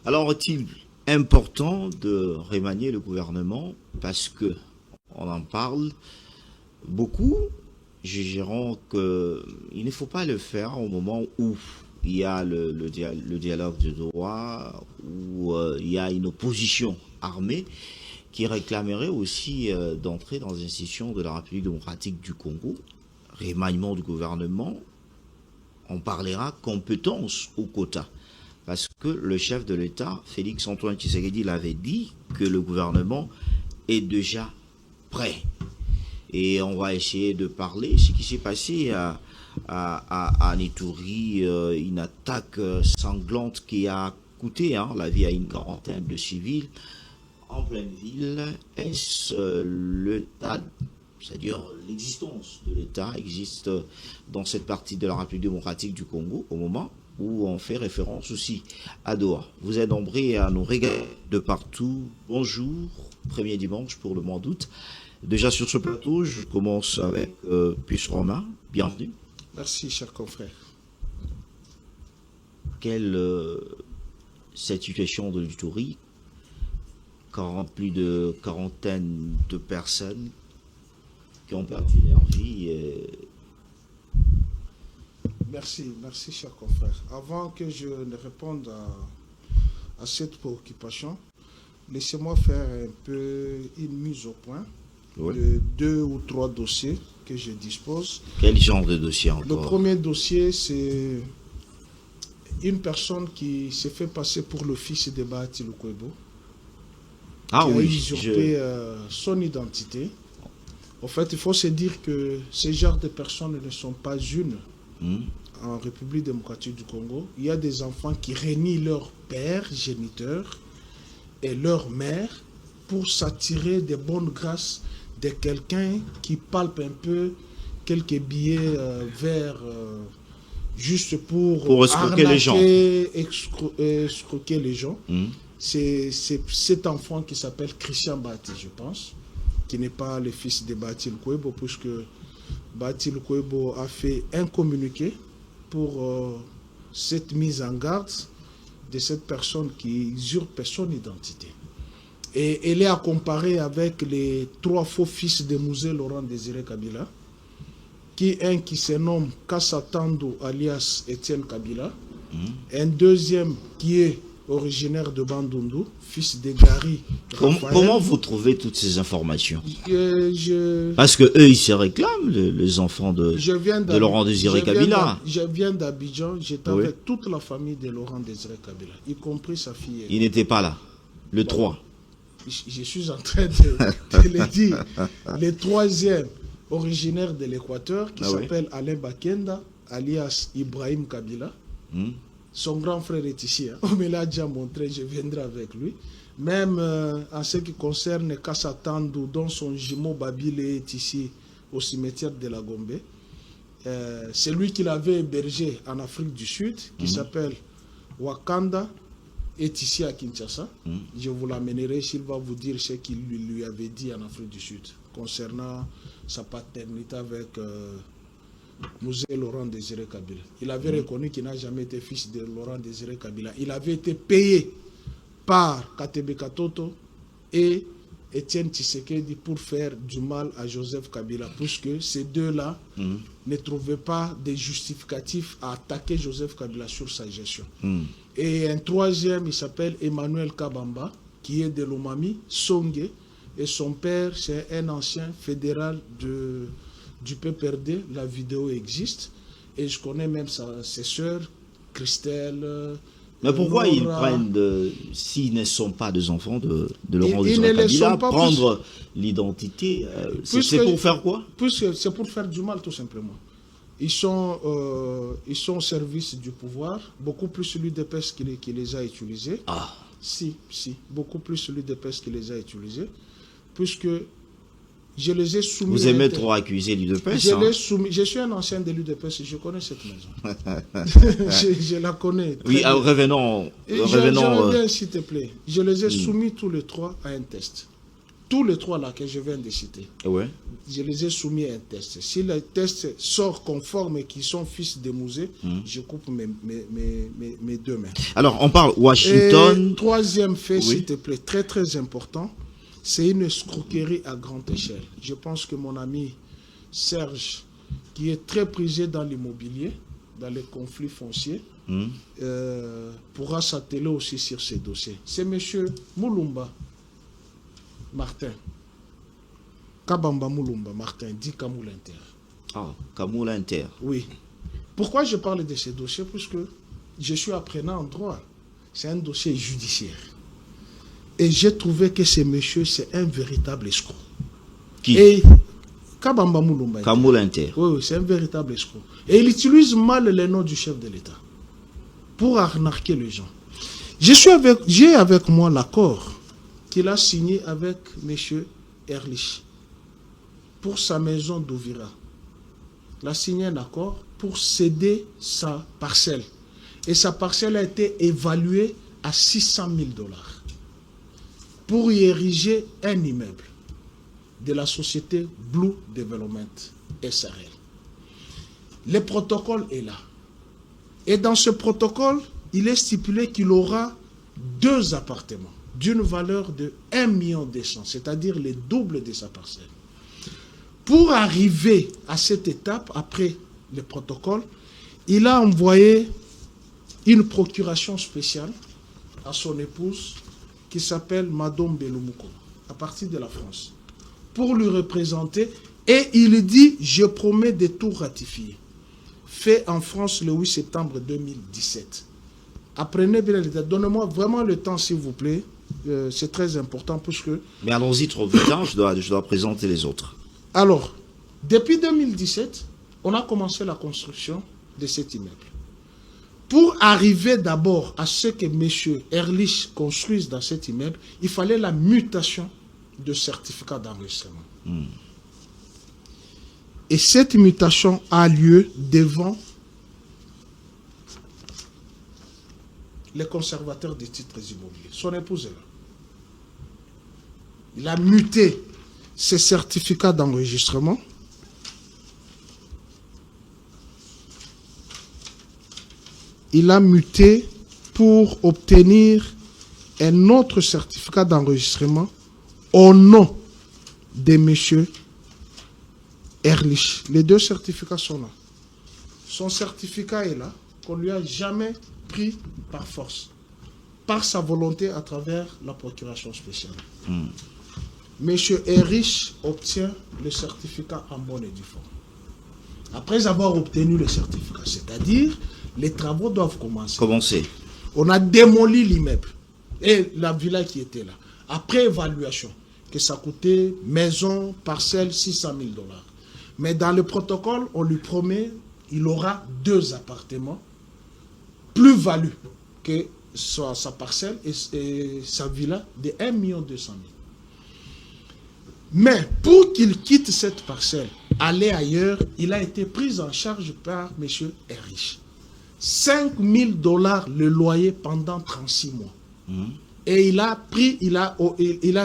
Alors, est-il important de remanier le gouvernement parce que on en parle beaucoup, jugeront qu'il ne faut pas le faire au moment où il y a le dialogue de Doha, où il y a une opposition armée qui réclamerait aussi d'entrer dans les institutions de la République démocratique du Congo. Remaniement du gouvernement, on parlera compétence au quota. Parce que le chef de l'État, Félix Antoine Tshisekedi, l'avait dit que le gouvernement est déjà prêt. Et on va essayer de parler ce qui s'est passé à Ituri, une attaque sanglante qui a coûté la vie à une quarantaine de civils en pleine ville. Est-ce l'État, c'est-à-dire l'existence de l'État existe dans cette partie de la République démocratique du Congo au moment où on fait référence aussi à Doha. Vous êtes nombreux à nous regarder de partout. Bonjour, premier dimanche pour le mois d'août. Déjà sur ce plateau, je commence avec Puce Romain. Bienvenue. Merci, cher confrère. Quelle cette situation de l'Ituri, plus de quarantaine de personnes qui ont perdu leur vie. Merci, cher confrère. Avant que je ne réponde à cette préoccupation, laissez-moi faire un peu une mise au point de 2 ou 3 dossiers que je dispose. Quel genre de dossier encore? Le premier dossier, c'est une personne qui s'est fait passer pour le fils de Bahati Lukwebo. Qui a usurpé son identité. En fait, il faut se dire que ces genres de personnes ne sont pas une en République démocratique du Congo. Il y a des enfants qui renient leur père géniteur et leur mère pour s'attirer des bonnes grâces de quelqu'un qui palpe un peu quelques billets verts juste pour escroquer les gens. Escroquer les gens. C'est cet enfant qui s'appelle Christian Bahati, je pense, qui n'est pas le fils de Bahati Lukwebo, puisque Bahati Lukwebo a fait un communiqué pour cette mise en garde de cette personne qui usurpe son identité. Et elle est à comparer avec les 3 faux fils de Musée Laurent Désiré Kabila, un qui se nomme Kassatando alias Étienne Kabila, un deuxième qui est originaire de Bandundu, fils de Gary. Comment vous trouvez toutes ces informations? Parce que eux, ils se réclament, les enfants de Laurent Désiré Kabila. Je viens d'Abidjan, j'étais avec toute la famille de Laurent Désiré Kabila, y compris sa fille. Il n'était pas là, le 3. Je suis en train de le dire. Le 3e, originaire de l'Équateur, qui s'appelle Alain Bakenda, alias Ibrahim Kabila. Son grand frère est ici. On me l'a déjà montré, je viendrai avec lui. Même en ce qui concerne Kassatandou, dont son jumeau Babile est ici au cimetière de la Gombe. C'est lui qui l'avait hébergé en Afrique du Sud, qui s'appelle Wakanda, est ici à Kinshasa. Je vous l'amènerai s'il va vous dire ce qu'il lui avait dit en Afrique du Sud concernant sa paternité avec Musée Laurent Désiré Kabila. Il avait reconnu qu'il n'a jamais été fils de Laurent Désiré Kabila. Il avait été payé par Katebe Katoto et Étienne Tshisekedi pour faire du mal à Joseph Kabila, puisque ces deux-là ne trouvaient pas de justificatifs à attaquer Joseph Kabila sur sa gestion. Et un 3e, il s'appelle Emmanuel Kabamba, qui est de l'Omami, Songé, et son père, c'est un ancien fédéral du PPRD. La vidéo existe, et je connais même ses sœurs, Christelle. Mais pourquoi ils prennent, s'ils ne sont pas des enfants de Laurent Désiré Kabila, prendre l'identité, c'est pour faire quoi? C'est pour faire du mal, tout simplement. Ils sont au service du pouvoir, beaucoup plus l'UDPS qui les a utilisés. Si, beaucoup plus l'UDPS qui les a utilisés, puisque je les ai soumis. Vous aimez trop accuser l'UDPS? Je suis un ancien de l'UDPS, je connais cette maison. je la connais. Oui, revenons. Je reviens, s'il te plaît. Je les ai soumis tous les 3 à un test. tous les 3 là que je viens de citer, je les ai soumis à un test. Si le test sort conforme et qu'ils sont fils de Mouzé, je coupe mes 2 mains. Alors, on parle Washington. Et 3e fait, s'il te plaît, très très important, c'est une escroquerie à grande échelle. Je pense que mon ami Serge, qui est très prisé dans l'immobilier, dans les conflits fonciers, pourra s'atteler aussi sur ces dossiers. C'est M. Moulumba Martin. Kabamba Moulumba Martin, dit Kamoul Inter. Ah, Kamoul Inter. Oui. Pourquoi je parle de ces dossiers? Parce que je suis apprenant en droit. C'est un dossier judiciaire. Et j'ai trouvé que ce monsieur, c'est un véritable escroc. Qui? Et Kabamba Moulumba. Kamoul Inter. Oui, c'est un véritable escroc. Et il utilise mal le nom du chef de l'État pour arnaquer les gens. J'ai avec moi l'accord qu'il a signé avec M. Ehrlich pour sa maison d'Ouvira. Il a signé un accord pour céder sa parcelle. Et sa parcelle a été évaluée à 600 000 $ pour y ériger un immeuble de la société Blue Development SRL. Le protocole est là. Et dans ce protocole, il est stipulé qu'il aura 2 appartements d'une valeur de 1 200 000, c'est-à-dire le double de sa parcelle. Pour arriver à cette étape, après le protocole, il a envoyé une procuration spéciale à son épouse qui s'appelle Madame Belumuko, à partir de la France, pour lui représenter. Et il dit, je promets de tout ratifier. Fait en France le 8 septembre 2017. Apprenez bien les dates. Donnez-moi vraiment le temps, s'il vous plaît. C'est très important parce que... Mais allons-y trop vite, hein, je dois présenter les autres. Alors, depuis 2017, on a commencé la construction de cet immeuble. Pour arriver d'abord à ce que M. Ehrlich construise dans cet immeuble, il fallait la mutation de certificat d'enregistrement. Et cette mutation a lieu devant les conservateurs des titres immobiliers. Son épouse est là. Il a muté ses certificats d'enregistrement. Il a muté pour obtenir un autre certificat d'enregistrement au nom de M. Ehrlich. Les 2 certificats sont là. Son certificat est là, qu'on ne lui a jamais pris par force, par sa volonté à travers la procuration spéciale. M. Ehrlich obtient le certificat en bonne et due forme. Après avoir obtenu le certificat, c'est-à-dire les travaux doivent commencer. On a démoli l'immeuble et la villa qui était là. Après évaluation, que ça coûtait maison, parcelle, 600 000 $. Mais dans le protocole, on lui promet il aura 2 appartements, plus-value que sa parcelle et sa villa de 1 200 000 $. Mais pour qu'il quitte cette parcelle, aller ailleurs, il a été pris en charge par M. Ehrlich. 5 000 $ le loyer pendant 36 mois. Et il a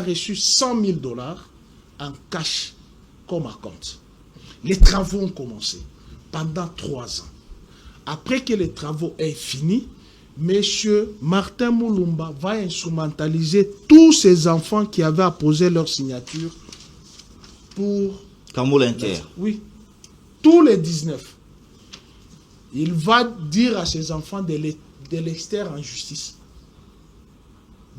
reçu 100 000 $ en cash comme à compte. Les travaux ont commencé pendant 3 ans. Après que les travaux aient fini, M. Martin Moulumba va instrumentaliser tous ces enfants qui avaient apposé leur signature pour... Kamoul Inter. Oui. Tous les 19. Il va dire à ses enfants de l'extraire en justice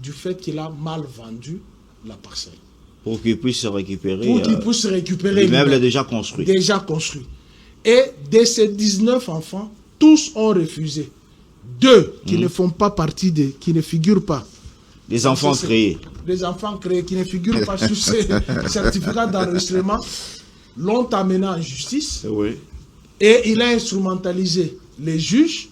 du fait qu'il a mal vendu la parcelle. Pour qu'il puisse récupérer... Pour qu'il puisse récupérer... L'immeuble est déjà construit. Déjà construit. Et de ces 19 enfants, tous ont refusé. 2 qui ne font pas partie qui ne figurent pas. Les enfants créés. Les enfants créés qui ne figurent pas sur ces certificats d'enregistrement l'ont amené en justice. Oui. Et il a instrumentalisé les juges.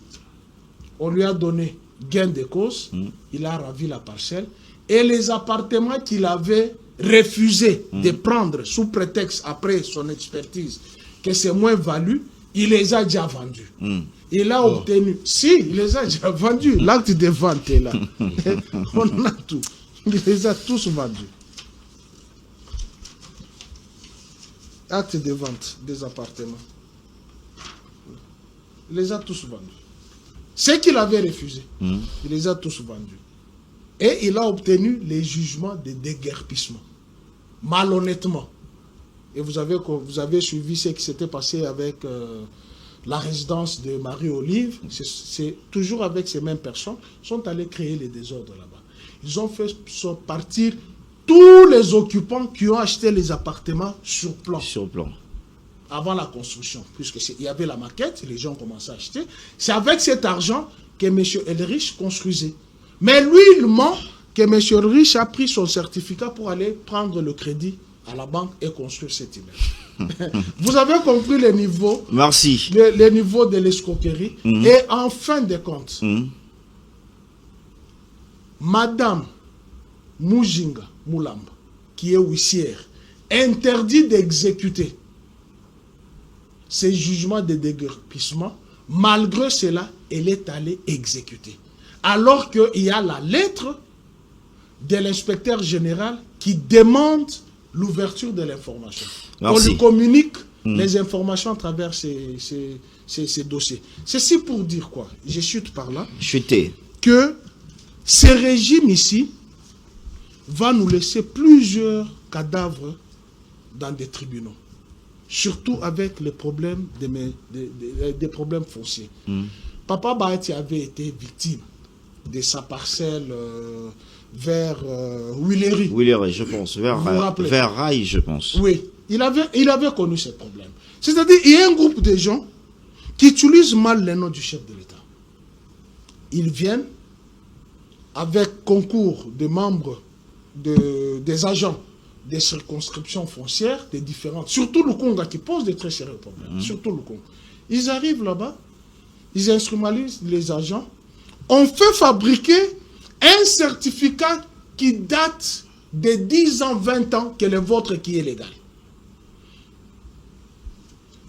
On lui a donné gain de cause. Il a ravi la parcelle. Et les appartements qu'il avait refusé de prendre sous prétexte, après son expertise, que c'est moins valu, il les a déjà vendus. Il a obtenu... Si, il les a déjà vendus. L'acte de vente est là. On a tout. Il les a tous vendus. acte de vente des appartements. Il les a tous vendus. Ceux qu'il avait refusés, il les a tous vendus. Et il a obtenu les jugements de déguerpissement. Malhonnêtement. Et vous avez suivi ce qui s'était passé avec la résidence de Marie-Olive. C'est toujours avec ces mêmes personnes. Ils sont allés créer les désordres là-bas. Ils ont fait partir tous les occupants qui ont acheté les appartements sur plan. Sur plan. Avant la construction, puisqu'il y avait la maquette, les gens commençaient à acheter. C'est avec cet argent que M. Elrich construisait. Mais lui, il ment que M. Elrich a pris son certificat pour aller prendre le crédit à la banque et construire cet immeuble. Vous avez compris le niveau. Merci. Le niveau de l'escroquerie. Et en fin de compte, Madame Mujinga Moulamba, qui est huissière, interdit d'exécuter ces jugements de déguerpissement. Malgré cela, elle est allée exécuter. Alors qu'il y a la lettre de l'inspecteur général qui demande l'ouverture de l'information. On lui communique les informations à travers ces dossiers. Ceci pour dire quoi? Je chute par là. Chuter. Que ce régime ici va nous laisser plusieurs cadavres dans des tribunaux. Surtout avec les problèmes des problèmes fonciers. Papa Bahati avait été victime de sa parcelle vers Willery. Willery, je pense. Vers Rail, je pense. Oui, il avait connu ce problème. C'est-à-dire, il y a un groupe de gens qui utilisent mal le nom du chef de l'État. Ils viennent avec concours de membres des agents des circonscriptions foncières, des différentes, surtout le Congo qui pose de très sérieux problèmes, surtout le Congo. Ils arrivent là-bas, ils instrumentalisent les agents, on fait fabriquer un certificat qui date de 10 ans, 20 ans, que le vôtre qui est légal.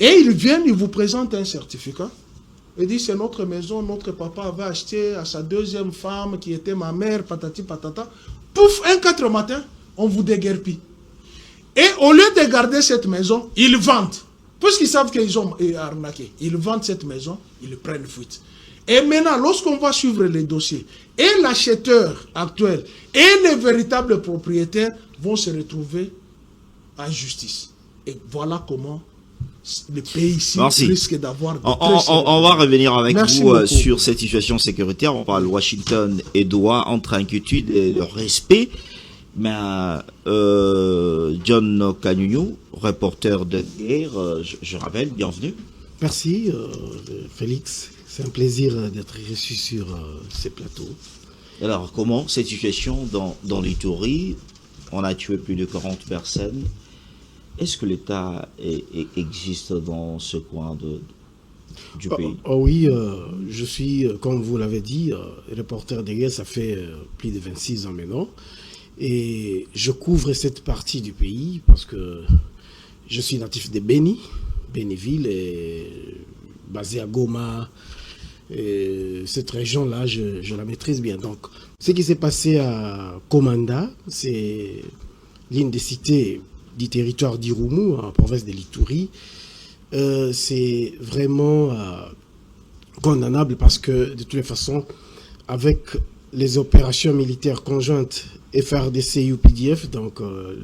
Et ils viennent, ils vous présentent un certificat, et disent c'est notre maison, notre papa avait acheté à sa deuxième femme qui était ma mère, patati patata. Pouf, un 4 matin, on vous déguerpit. Et au lieu de garder cette maison, ils vendent. Puisqu'ils savent qu'ils ont arnaqué, ils vendent cette maison, ils prennent fuite. Et maintenant, lorsqu'on va suivre les dossiers, et l'acheteur actuel, et les véritables propriétaires vont se retrouver en justice. Et voilà comment le pays ici risque d'avoir... On va revenir avec vous sur cette situation sécuritaire. On parle Washington et Doha entre inquiétude et le respect. Mais John Kanyunyu, reporter de guerre, je rappelle, bienvenue. Merci Félix, c'est un plaisir d'être reçu sur ces plateaux. Alors comment cette situation dans l'Ituri, on a tué plus de 40 personnes, est-ce que l'État existe dans ce coin du pays? Oui, je suis, comme vous l'avez dit, reporter de guerre, ça fait plus de 26 ans maintenant. Et je couvre cette partie du pays parce que je suis natif de Béniville, et basé à Goma. Et cette région-là, je la maîtrise bien. Donc, ce qui s'est passé à Komanda, c'est l'une des cités du territoire d'Irumu, en province de l'Ituri. C'est vraiment condamnable parce que, de toutes les façons, avec les opérations militaires conjointes FRDC-UPDF, donc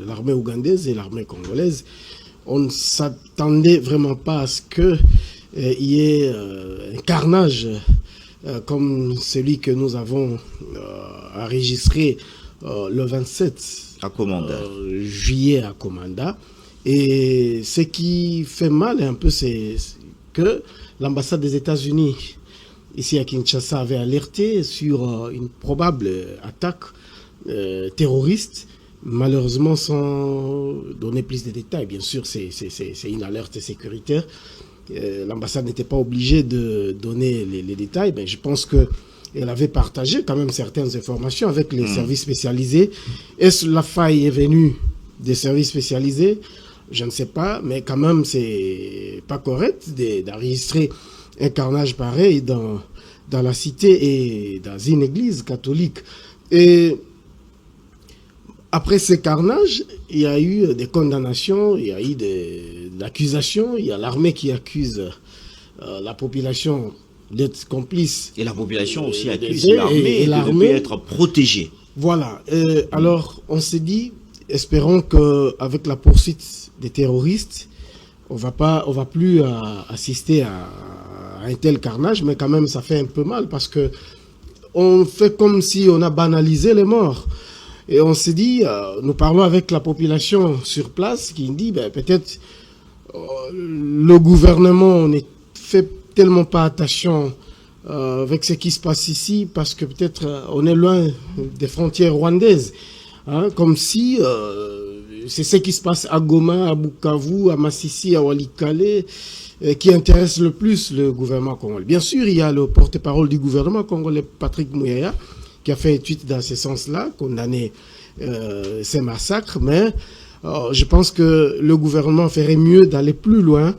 l'armée ougandaise et l'armée congolaise, on ne s'attendait vraiment pas à ce qu'il y ait un carnage comme celui que nous avons enregistré le 27 à Komanda. Juillet à Komanda. Et ce qui fait mal un peu, c'est que l'ambassade des États-Unis ici à Kinshasa avait alerté sur une probable attaque terroriste, malheureusement sans donner plus de détails. Bien sûr, c'est une alerte sécuritaire. L'ambassade n'était pas obligée de donner les détails, mais je pense qu'elle avait partagé quand même certaines informations avec les services spécialisés. Est-ce que la faille est venue des services spécialisés? Je ne sais pas, mais quand même, c'est pas correct d'enregistrer un carnage pareil dans la cité et dans une église catholique. Et après ce carnage, il y a eu des condamnations, il y a eu des d'accusations. Il y a l'armée qui accuse la population d'être complice. Et la population aussi accuse l'armée de ne plus être protégée. Voilà. Alors, on s'est dit, espérons qu'avec la poursuite des terroristes, on va plus assister à un tel carnage, mais quand même, ça fait un peu mal parce que on fait comme si on a banalisé les morts. Et on s'est dit, nous parlons avec la population sur place qui dit, peut-être le gouvernement ne fait tellement pas attention avec ce qui se passe ici parce que peut-être on est loin des frontières rwandaises. Hein, comme si c'est ce qui se passe à Goma, à Bukavu, à Massissi, à Walikale, qui intéresse le plus le gouvernement congolais. Bien sûr, il y a le porte-parole du gouvernement congolais, Patrick Mouyaya, qui a fait un tweet dans ce sens-là, condamné ces massacres, mais je pense que le gouvernement ferait mieux d'aller plus loin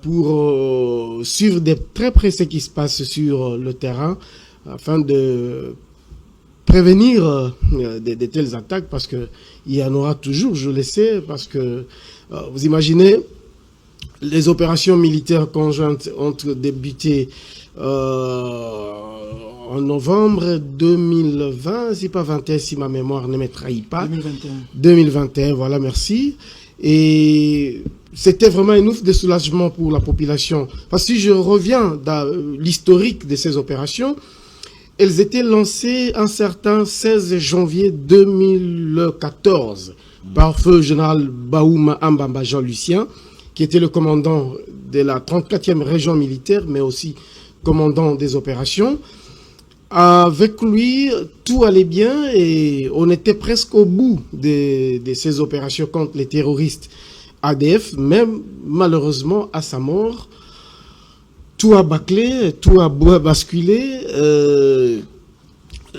pour suivre de très près ce qui se passe sur le terrain, afin de prévenir de telles attaques, parce qu'il y en aura toujours, je le sais, parce que vous imaginez, les opérations militaires conjointes ont débuté en novembre 2020, si pas 21, si ma mémoire ne me trahit pas. 2021, voilà, merci. Et c'était vraiment un ouf de soulagement pour la population. Parce que si je reviens dans l'historique de ces opérations, elles étaient lancées un certain 16 janvier 2014 par feu général Baouma Ambamba Jean-Lucien, qui était le commandant de la 34e région militaire, mais aussi commandant des opérations. Avec lui, tout allait bien et on était presque au bout de ces opérations contre les terroristes ADF, même malheureusement à sa mort. Tout a bâclé, tout a basculé.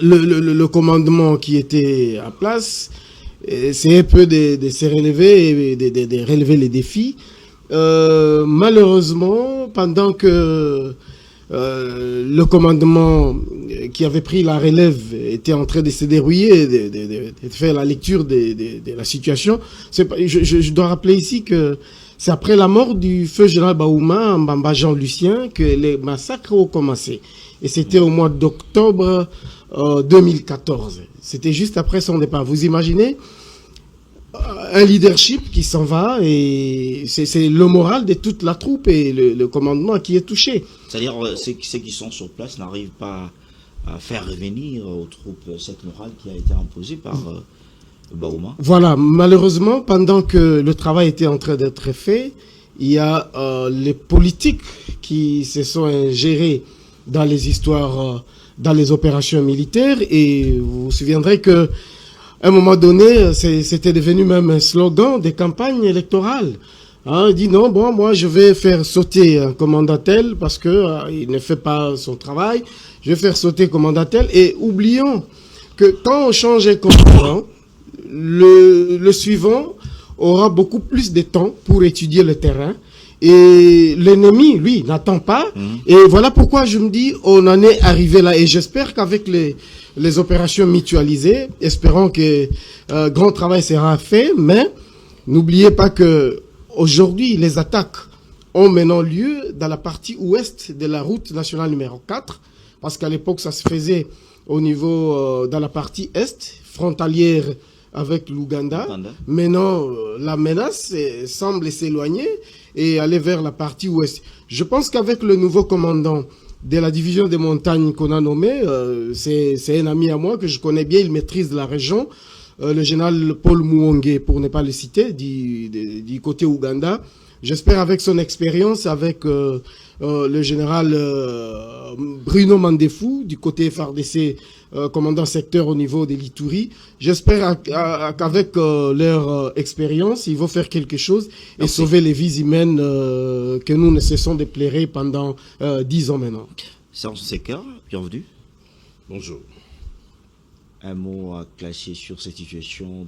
Le commandement qui était en place, c'est un peu de se relever et de relever les défis. Malheureusement, pendant que le commandement qui avait pris la relève était en train de se dérouiller, de faire la lecture de la situation, je dois rappeler ici que c'est après la mort du feu général Baouma, Mbamba Jean-Lucien, que les massacres ont commencé. Et c'était au mois d'octobre 2014. C'était juste après son départ. Vous imaginez un leadership qui s'en va et c'est le moral de toute la troupe et le commandement qui est touché. C'est-à-dire ceux qui sont sur place n'arrivent pas à faire revenir aux troupes cette morale qui a été imposée par Baouma. Voilà, malheureusement, pendant que le travail était en train d'être fait, il y a les politiques qui se sont ingérés dans les histoires, dans les opérations militaires, et vous vous souviendrez que à un moment donné, c'était devenu même un slogan des campagnes électorales. Hein, il dit non, bon, moi je vais faire sauter un commandant tel parce que il ne fait pas son travail. Je vais faire sauter commandant tel. Et oublions que quand on change un commandant, le suivant aura beaucoup plus de temps pour étudier le terrain. Et l'ennemi, lui, n'attend pas. Et voilà pourquoi je me dis, on en est arrivé là. Et j'espère qu'avec les opérations mutualisées, espérons que grand travail sera fait. Mais n'oubliez pas que aujourd'hui, les attaques ont maintenant lieu dans la partie ouest de la route nationale numéro 4. Parce qu'à l'époque, ça se faisait au niveau, dans la partie est, frontalière avec l'Ouganda. Maintenant, la menace semble s'éloigner et aller vers la partie ouest. Je pense qu'avec le nouveau commandant de la division des montagnes qu'on a nommé, c'est un ami à moi que je connais bien, il maîtrise la région, le général Paul Muonge, pour ne pas le citer, du côté Ouganda. J'espère avec son expérience, avec le général Bruno Mandefou, du côté FARDC, commandant secteur au niveau de l'Ituri. J'espère qu'avec leur expérience, ils vont faire quelque chose et sauver les vies humaines que nous ne cessons de plairer pendant 10 ans maintenant. Serge Seka, bienvenue. Bonjour. Un mot à classer sur cette situation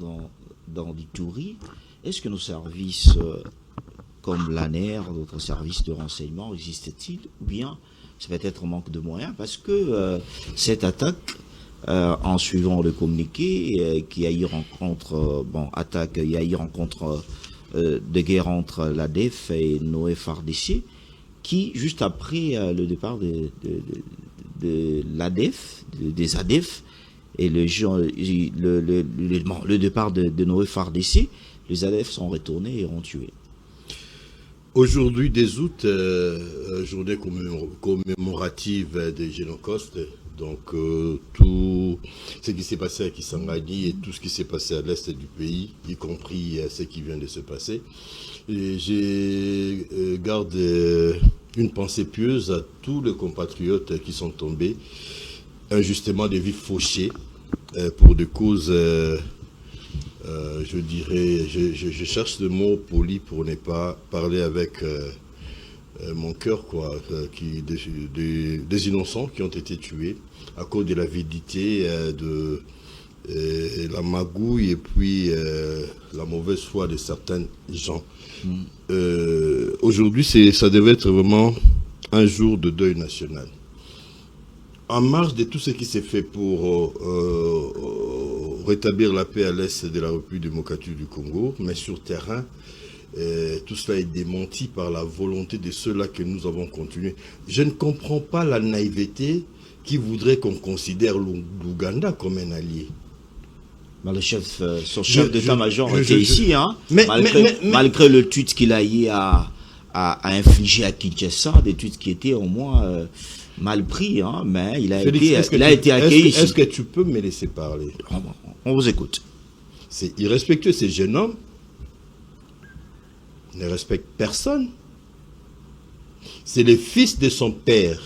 dans l'Ituri. Est-ce que nos services, comme l'ANER, d'autres services de renseignement, existent-ils? Ou bien c'est peut-être un manque de moyens? Parce que cette attaque, en suivant le communiqué, qui a eu rencontre, attaque, il y a eu rencontre de guerre entre l'ADF et Noé Fardessier, qui, juste après le départ de l'ADF, des ADF, et le départ de Noé Fardessier, les ADF sont retournés et ont tué. Aujourd'hui, 10 août, journée commémorative des Génocoste. Donc, tout ce qui s'est passé à Kisangani et tout ce qui s'est passé à l'est du pays, y compris ce qui vient de se passer. Et j'ai garde une pensée pieuse à tous les compatriotes qui sont tombés injustement des vies fauchées pour des causes, je dirais, je cherche le mot poli pour ne pas parler avec mon cœur, quoi, des innocents qui ont été tués à cause de l'avidité, de la magouille et puis la mauvaise foi de certains gens. Aujourd'hui, ça devait être vraiment un jour de deuil national. En marge de tout ce qui s'est fait pour rétablir la paix à l'est de la République démocratique du Congo, mais sur terrain, tout cela est démenti par la volonté de ceux-là que nous avons continué. Je ne comprends pas la naïveté qui voudrait qu'on considère l'Ouganda comme un allié. Son chef d'état-major était ici, hein, malgré le tweet qu'il a eu à infliger à Kinshasa, des tweets qui étaient au moins mal pris, hein, mais il a été accueilli ici. Est-ce que tu peux me laisser parler? On vous écoute. C'est irrespectueux, ces jeunes hommes ne respectent personne. C'est le fils de son père.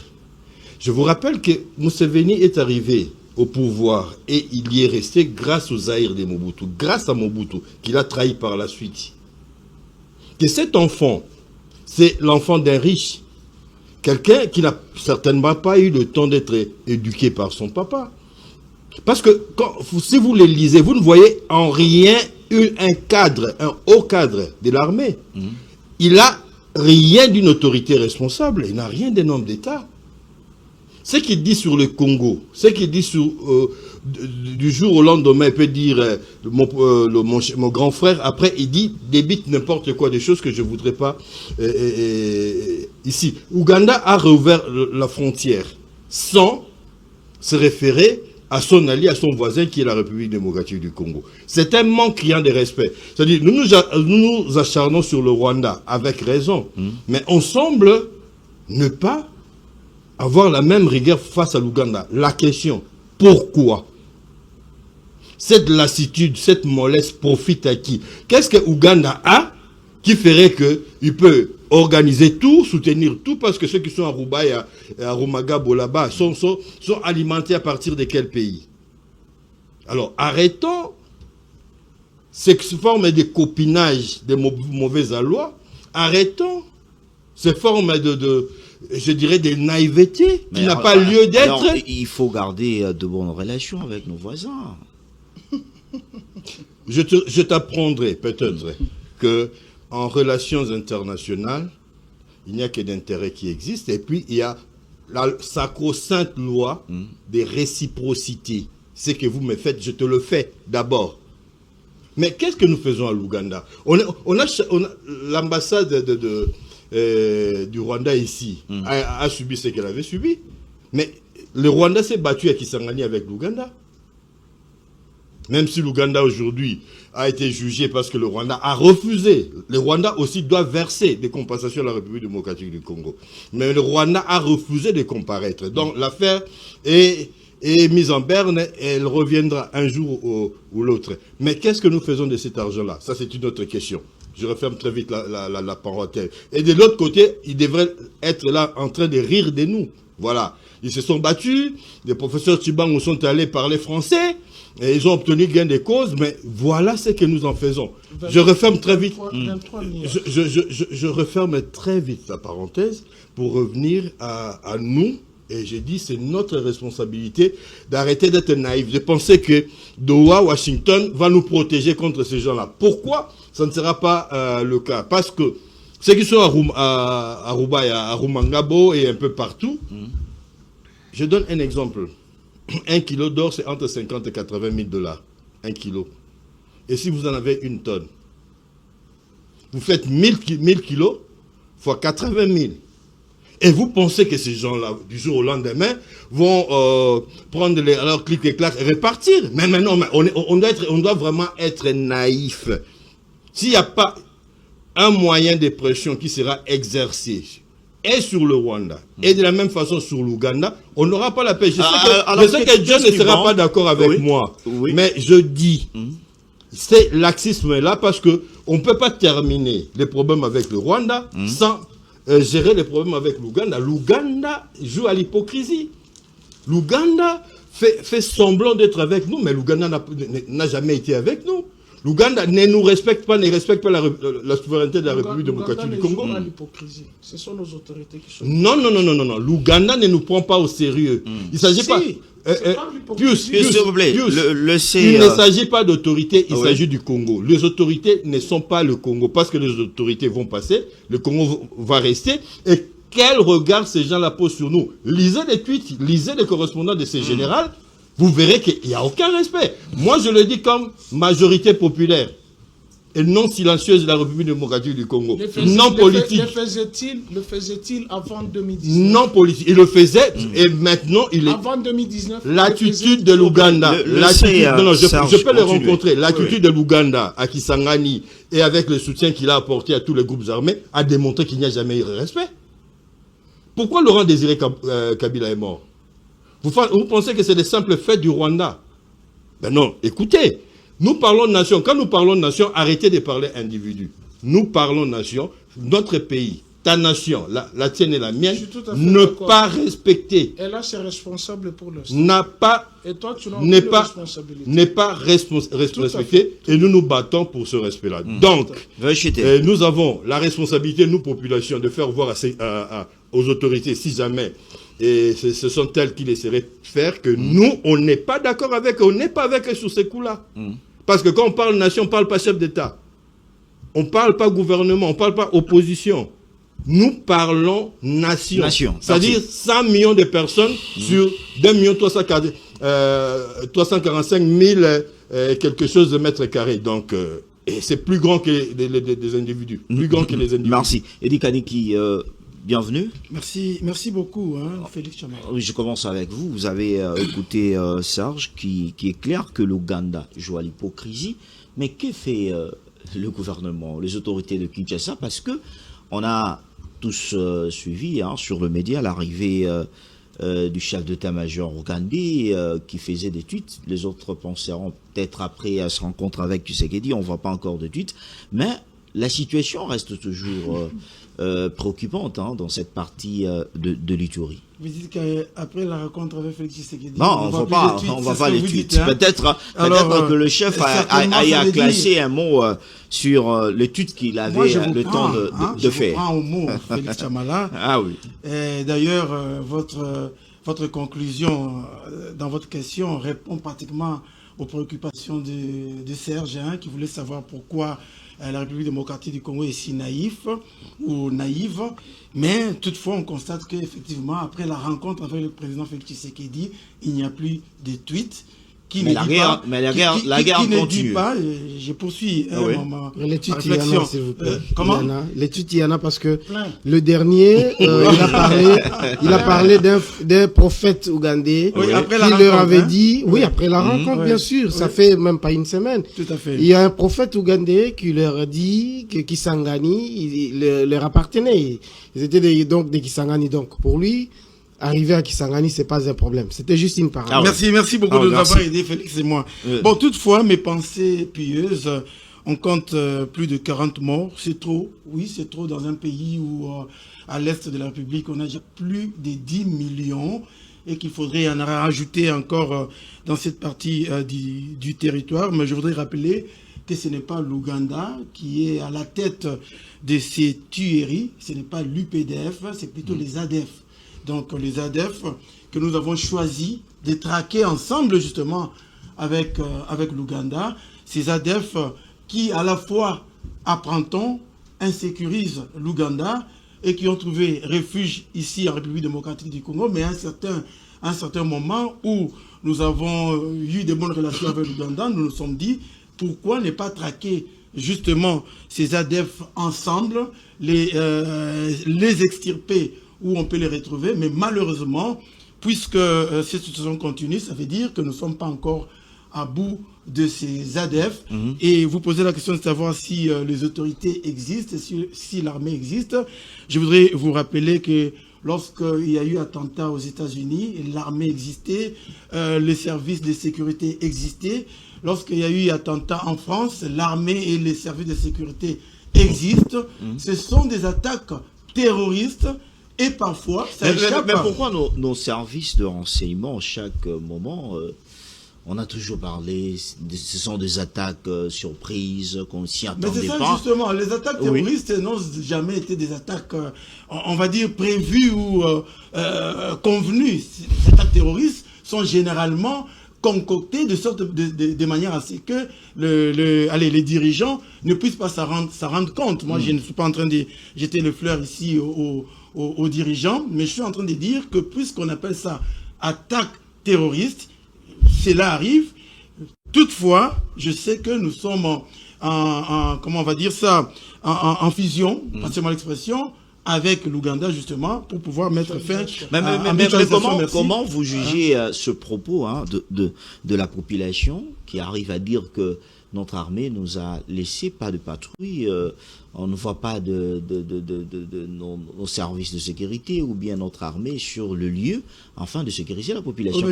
Je vous rappelle que Museveni est arrivé au pouvoir et il y est resté grâce aux Zaïre de Mobutu, grâce à Mobutu, qu'il a trahi par la suite. Que cet enfant, c'est l'enfant d'un riche, quelqu'un qui n'a certainement pas eu le temps d'être éduqué par son papa. Parce que si vous les lisez, vous ne voyez en rien un cadre, un haut cadre de l'armée. Il n'a rien d'une autorité responsable, il n'a rien d'un homme d'État. Ce qu'il dit sur le Congo, ce qu'il dit du jour au lendemain, il peut dire mon grand frère, après il dit, débite n'importe quoi, des choses que je ne voudrais pas ici. Ouganda a rouvert la frontière sans se référer à son allié, à son voisin qui est la République démocratique du Congo. C'est un manque criant de respect. C'est-à-dire, nous nous acharnons sur le Rwanda avec raison, mais on semble ne pas avoir la même rigueur face à l'Ouganda. La question, pourquoi? Cette lassitude, cette mollesse profite à qui? Qu'est-ce que Ouganda a qui ferait qu'il peut organiser tout, soutenir tout, parce que ceux qui sont à Rouba et à Rumagabo là-bas sont alimentés à partir de quel pays? Alors, arrêtons cette forme de copinage de mauvais aloi, arrêtons cette forme je dirais, de naïveté qui n'a pas lieu d'être. Alors, il faut garder de bonnes relations avec nos voisins. Je t'apprendrai peut-être que en relations internationales, il n'y a que d'intérêts qui existent. Et puis, il y a la sacro-sainte loi des réciprocités. Ce que vous me faites, je te le fais d'abord. Mais qu'est-ce que nous faisons à l'Ouganda? On a l'ambassade du Rwanda ici a subi ce qu'elle avait subi. Mais le Rwanda s'est battu à Kisangani avec l'Ouganda. Même si l'Ouganda aujourd'hui a été jugé parce que le Rwanda a refusé. Le Rwanda aussi doit verser des compensations à la République démocratique du Congo. Mais le Rwanda a refusé de comparaître. Donc l'affaire est mise en berne et elle reviendra un jour ou l'autre. Mais qu'est-ce que nous faisons de cet argent-là? Ça, c'est une autre question. Je referme très vite la parenthèse. Et de l'autre côté, ils devraient être là en train de rire de nous. Voilà. Ils se sont battus. Les professeurs Tshibangou sont allés parler français. Et ils ont obtenu gain de cause, mais voilà ce que nous en faisons. Je referme très vite. Je referme très vite la parenthèse pour revenir à nous. Et j'ai dit, c'est notre responsabilité d'arrêter d'être naïfs, de penser que Doha, Washington, va nous protéger contre ces gens-là. Pourquoi ça ne sera pas le cas? Parce que ceux qui sont à Rouba et à Rumangabo et un peu partout, je donne un exemple. 1 kilo d'or, c'est entre 50 et 80 000 $. 1 kilo. Et si vous en avez une tonne, vous faites 1000 kilos fois 80 000. Et vous pensez que ces gens-là, du jour au lendemain, vont prendre leurs clics et claques et repartir. Mais maintenant, on doit vraiment être naïf. S'il n'y a pas un moyen de pression qui sera exercé et sur le Rwanda, et de la même façon sur l'Ouganda, on n'aura pas la paix. Je sais que Dieu ne sera pas d'accord avec moi, mais je dis, c'est laxisme là parce que on ne peut pas terminer les problèmes avec le Rwanda sans gérer les problèmes avec l'Ouganda. L'Ouganda joue à l'hypocrisie. L'Ouganda fait semblant d'être avec nous, mais l'Ouganda n'a jamais été avec nous. L'Ouganda ne nous respecte pas, ne respecte pas la souveraineté de la République démocratique du Congo. L'hypocrisie. Ce sont nos autorités qui sont... Non. L'Ouganda ne nous prend pas au sérieux. Il ne s'agit pas... Pius, s'il vous plaît, il ne s'agit pas d'autorité, il s'agit du Congo. Les autorités ne sont pas le Congo. Parce que les autorités vont passer, le Congo va rester. Et quel regard ces gens-là posent sur nous? Lisez les tweets, lisez les correspondants de ces généraux. Vous verrez qu'il n'y a aucun respect. Moi, je le dis comme majorité populaire et non silencieuse de la République démocratique du Congo. Non politique. Le faisait-il avant 2019? Non politique. Il le faisait et maintenant, il est... Avant 2019. L'attitude de l'Ouganda. Je peux le rencontrer. L'attitude de l'Ouganda à Kisangani et avec le soutien qu'il a apporté à tous les groupes armés a démontré qu'il n'y a jamais eu de respect. Pourquoi Laurent Désiré Kabila est mort? Vous pensez que c'est des simples faits du Rwanda? Ben non, écoutez, nous parlons de nation. Quand nous parlons de nation, arrêtez de parler individu. Nous parlons de nation, notre pays, ta nation, la tienne et la mienne, ne pas respecter. Et là, c'est responsable pour le et toi, tu n'as pas responsabilité. N'est pas respecté et nous nous battons pour ce respect-là. Donc, nous avons la responsabilité, nous, population, de faire voir aux autorités, si jamais... Et ce sont elles qui laisseraient faire que nous, on n'est pas d'accord avec eux, on n'est pas avec eux sur ces coups-là. Parce que quand on parle nation, on ne parle pas chef d'État. On ne parle pas gouvernement, on ne parle pas opposition. Nous parlons nation. C'est-à-dire 100 millions de personnes sur 2 345 000 quelque chose de mètres carrés. Donc, et c'est plus grand que les individus. Plus grand que les individus. Merci. Edi Kaniki, bienvenue. Merci beaucoup, Félix Chamala. Oui, je commence avec vous. Vous avez écouté Serge qui est clair que l'Ouganda joue à l'hypocrisie. Mais que fait le gouvernement, les autorités de Kinshasa? Parce que on a tous suivi sur le média l'arrivée du chef d'état-major ougandais qui faisait des tweets. Les autres penseront peut-être après à se rencontrer avec Tshisekedi, on ne voit pas encore de tweets. Mais la situation reste toujours préoccupante dans cette partie de l'Ituri. Vous dites qu'après la rencontre avec Félix Tshisekedi... Non, on ne voit pas les tweets. Peut-être que le chef a classé un mot sur le tweet qu'il avait le temps de faire. Je vous prends au mot, Félix Chamala. Ah oui. D'ailleurs, votre conclusion dans votre question répond pratiquement aux préoccupations de Serge, qui voulait savoir pourquoi la République démocratique du Congo est si naïve, mais toutefois on constate qu'effectivement, après la rencontre avec le président Félix Tshisekedi, il n'y a plus de tweets. La guerre continue. Je poursuis les tweets, s'il vous plaît. Comment les tweets, il y en a parce que le dernier, il a parlé d'un prophète ougandais qui leur avait dit, après la rencontre, bien sûr, ça fait même pas une semaine. Tout à fait. Il y a un prophète ougandais qui leur a dit que Kisangani leur appartenait. Ils étaient donc des Kisangani, donc pour lui. Arriver à Kisangani, c'est pas un problème. C'était juste une parole. Merci beaucoup de nous avoir aidé, Félix et moi. Bon, toutefois, mes pensées pieuses, on compte plus de 40 morts. C'est trop. Oui, c'est trop dans un pays où, à l'est de la République, on a déjà plus de 10 millions et qu'il faudrait en rajouter encore dans cette partie du territoire. Mais je voudrais rappeler que ce n'est pas l'Ouganda qui est à la tête de ces tueries. Ce n'est pas l'UPDF, c'est plutôt les ADF. Donc les ADF que nous avons choisi de traquer ensemble justement avec l'Ouganda. Ces ADF qui à la fois, apprend-on, insécurisent l'Ouganda et qui ont trouvé refuge ici en République démocratique du Congo, mais à un certain moment où nous avons eu de bonnes relations avec l'Ouganda, nous nous sommes dit pourquoi ne pas traquer justement ces ADF ensemble, les extirper où on peut les retrouver, mais malheureusement, puisque cette situation continue, ça veut dire que nous ne sommes pas encore à bout de ces ADF. Et vous posez la question de savoir si les autorités existent, si l'armée existe. Je voudrais vous rappeler que lorsqu'il y a eu attentat aux États-Unis, l'armée existait, les services de sécurité existaient. Lorsqu'il y a eu attentat en France, l'armée et les services de sécurité existent. Ce sont des attaques terroristes et parfois ça échappe. Mais pourquoi nos services de renseignement, à chaque moment, on a toujours parlé, ce sont des attaques surprises, qu'on ne s'y attendait pas. Mais c'est ça justement, les attaques terroristes n'ont jamais été des attaques, on va dire, prévues ou convenues. Les attaques terroristes sont généralement concoctées de manière à ce que les dirigeants ne puissent pas s'en rendre compte. Moi, je ne suis pas en train de jeter le fleur ici aux dirigeants, mais je suis en train de dire que puisqu'on appelle ça attaque terroriste, cela arrive. Toutefois, je sais que nous sommes comment on va dire ça, en fusion, passez-moi l'expression, avec l'Ouganda justement, pour pouvoir mettre fin mais comment vous jugez ce propos de la population qui arrive à dire que notre armée nous a laissé pas de patrouille, on ne voit pas de nos services de sécurité ou bien notre armée sur le lieu afin de sécuriser la population.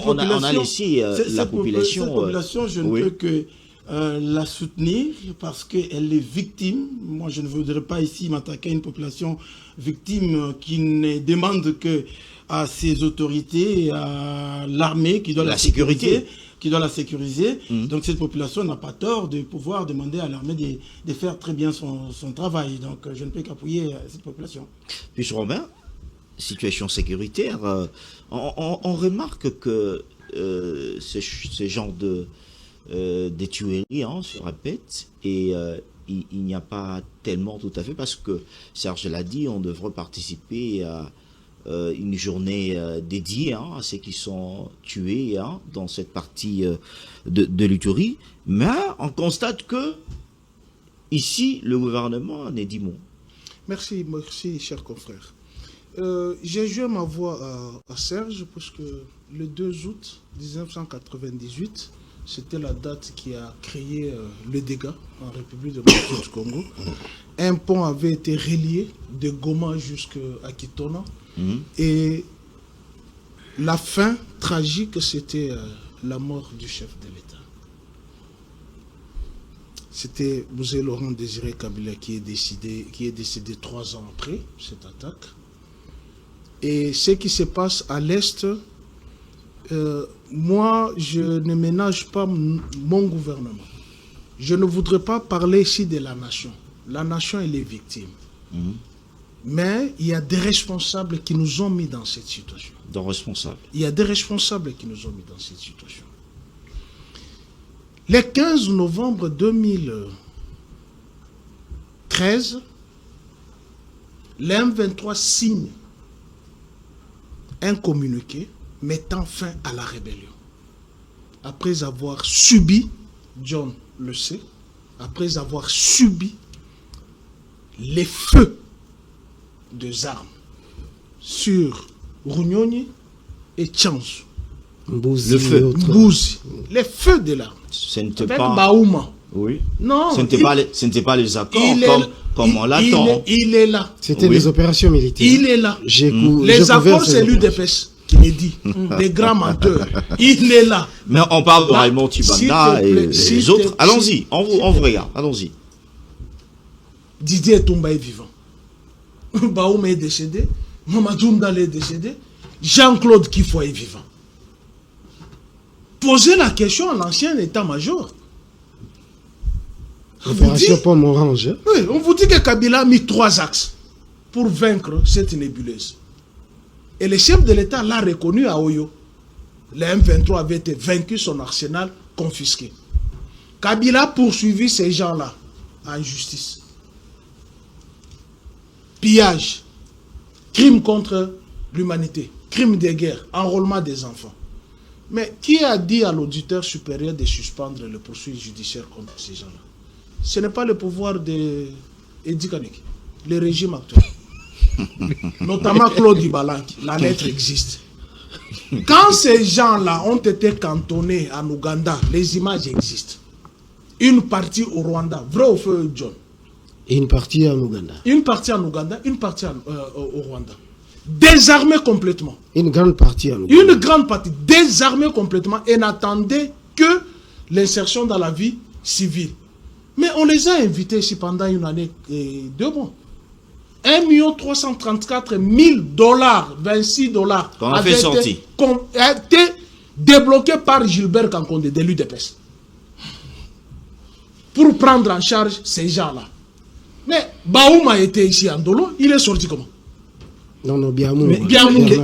On a laissé la population... Cette population, je ne peux que la soutenir parce qu'elle est victime. Moi, je ne voudrais pas ici m'attaquer à une population victime qui ne demande que à ses autorités, à l'armée qui doit la sécuriser. Donc cette population n'a pas tort de pouvoir demander à l'armée de faire très bien son travail. Donc je ne peux qu'appuyer cette population. Puis Robin, situation sécuritaire, on remarque que ce genre de tueries se répète et il n'y a pas tellement tout à fait parce que Serge l'a dit, on devrait participer à une journée dédiée à ceux qui sont tués dans cette partie de l'Uturi. Mais on constate que ici, le gouvernement n'est dit mot. Merci, cher confrère. J'ai joué ma voix à Serge parce que le 2 août 1998, c'était la date qui a créé le dégât en République démocratique du Congo. Un pont avait été relié de Goma jusqu'à Kitona. Et la fin tragique, c'était la mort du chef de l'État. C'était Mzee Laurent Désiré Kabila qui est décédé 3 ans après cette attaque. Et ce qui se passe à l'Est, moi, je ne ménage pas mon gouvernement. Je ne voudrais pas parler ici de la nation. La nation, elle est victime. Mais il y a des responsables qui nous ont mis dans cette situation. Il y a des responsables qui nous ont mis dans cette situation. Le 15 novembre 2013, l'M23 signe un communiqué mettant fin à la rébellion. Après avoir subi, John le sait, après avoir subi les feux des armes sur Runyonyi et Tchanzu. Mbouzi. Les feux de l'arme. Ce n'était avec pas... Baouma. Oui. Non. Ce n'était pas les accords comme on l'attend. Il est là. C'était des opérations militaires. Il est là. Les accords, c'est l'UDPS qui les dit. Des grands menteurs. Il est là. Mais on parle de Raymond Tibanda et les autres. Allons-y. On vous regarde. Allons-y. Didier Toumba est vivant. Baouma est décédé. Mamadou Ndale est décédé. Jean-Claude Kifo est vivant. Posez la question à l'ancien état-major. Opération Pomme Orange. Oui, on vous dit que Kabila a mis 3 axes pour vaincre cette nébuleuse. Et le chef de l'État l'a reconnu à Oyo. Le M23 avait été vaincu, son arsenal confisqué. Kabila a poursuivi ces gens-là en justice. Pillage, crime contre l'humanité, crime de guerre, enrôlement des enfants. Mais qui a dit à l'auditeur supérieur de suspendre le poursuite judiciaire contre ces gens-là? ce n'est pas le pouvoir de Edi Kaneki, le régime actuel. Notamment Claude Dybala, la lettre existe. Quand ces gens-là ont été cantonnés en Ouganda, les images existent. Une partie au Rwanda, vrai au feu John. Et une partie en Ouganda. Une partie en Ouganda, une partie au Rwanda. Désarmés complètement. Une grande partie en Ouganda. Une grande partie, désarmés complètement et n'attendaient que l'insertion dans la vie civile. Mais on les a invités ici pendant une année et 2 mois. 1 334 000 $, 26 $. Qu'on a fait sortir. A été débloqué par Gilbert Kankonde de l'UDPS. Pour prendre en charge ces gens-là. Mais Baoum a été ici en Dolo, il est sorti comment? Non, Biamou.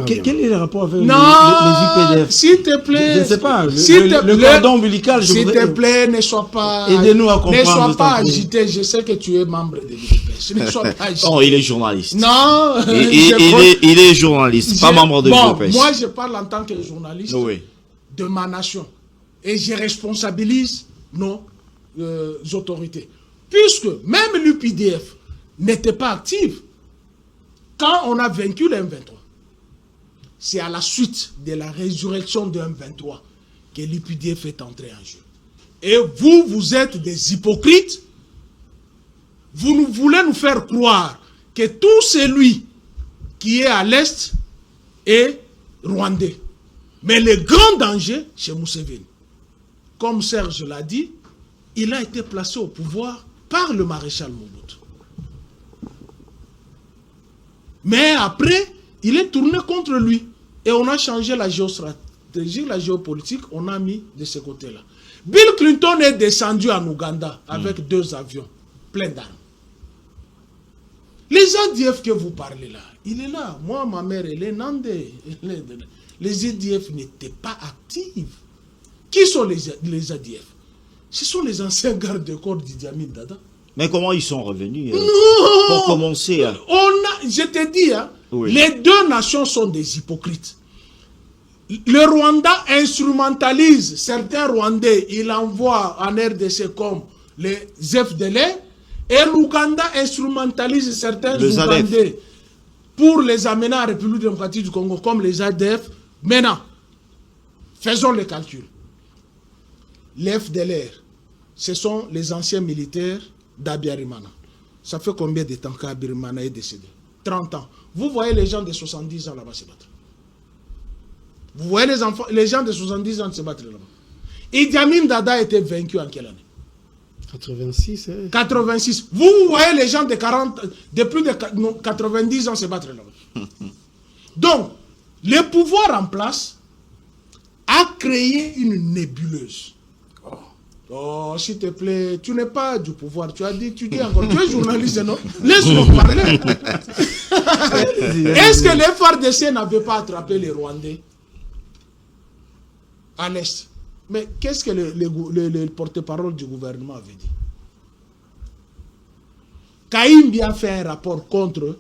Quel est le rapport avec les UPDF? S'il te plaît. Je ne sais pas. Le cordon ombilical, s'il te plaît, ne sois pas. Aidez-nous à comprendre. Ne sois pas agité. Je sais que tu es membre de l'UDPS. Ne sois pas agité. Oh, il est journaliste. Non. Il est journaliste, pas membre de l'UDPS. Moi, je parle en tant que journaliste de ma nation. Et je responsabilise nos autorités. Puisque même l'UPDF n'était pas active quand on a vaincu le M23. C'est à la suite de la résurrection de M23 que l'UPDF est entré en jeu. Et vous, vous êtes des hypocrites. Vous voulez nous faire croire que tout celui qui est à l'Est est rwandais. Mais le grand danger, c'est Museveni. Comme Serge l'a dit, il a été placé au pouvoir par le maréchal Mobutu. Mais après, il est tourné contre lui. Et on a changé la géostratégie, la géopolitique, on a mis de ce côté-là. Bill Clinton est descendu en Ouganda avec 2 avions pleins d'armes. Les ADF que vous parlez là, il est là. Moi, ma mère, elle est nandée. Les ADF n'étaient pas actifs. Qui sont les ADF? Ce sont les anciens gardes-corps d'Idi Amin Dada. Mais comment ils sont revenus pour commencer je te dis, les 2 nations sont des hypocrites. Le Rwanda instrumentalise certains Rwandais, il envoie en RDC comme les FDLR, et l'Ouganda instrumentalise certains Ougandais pour les amener en République démocratique du Congo comme les ADF. Maintenant, faisons le calcul. Les FDLR, ce sont les anciens militaires d'Abiyarimana. Ça fait combien de temps qu'Abiyarimana est décédé? 30 ans. Vous voyez les gens de 70 ans là-bas se battre. Vous voyez les gens de 70 ans se battre là-bas. Idi Amin Dada a été vaincu en quelle année? 86. 86. Vous voyez les gens de plus de 90 ans se battre là-bas. Donc, le pouvoir en place a créé une nébuleuse. Oh, s'il te plaît, tu n'es pas du pouvoir. Tu dis encore, tu es journaliste, non? Laisse-moi parler. Est-ce que les FARDC n'avaient pas attrapé les Rwandais à l'Est? Mais qu'est-ce que le porte-parole du gouvernement avait dit? Kaïmbi a fait un rapport contre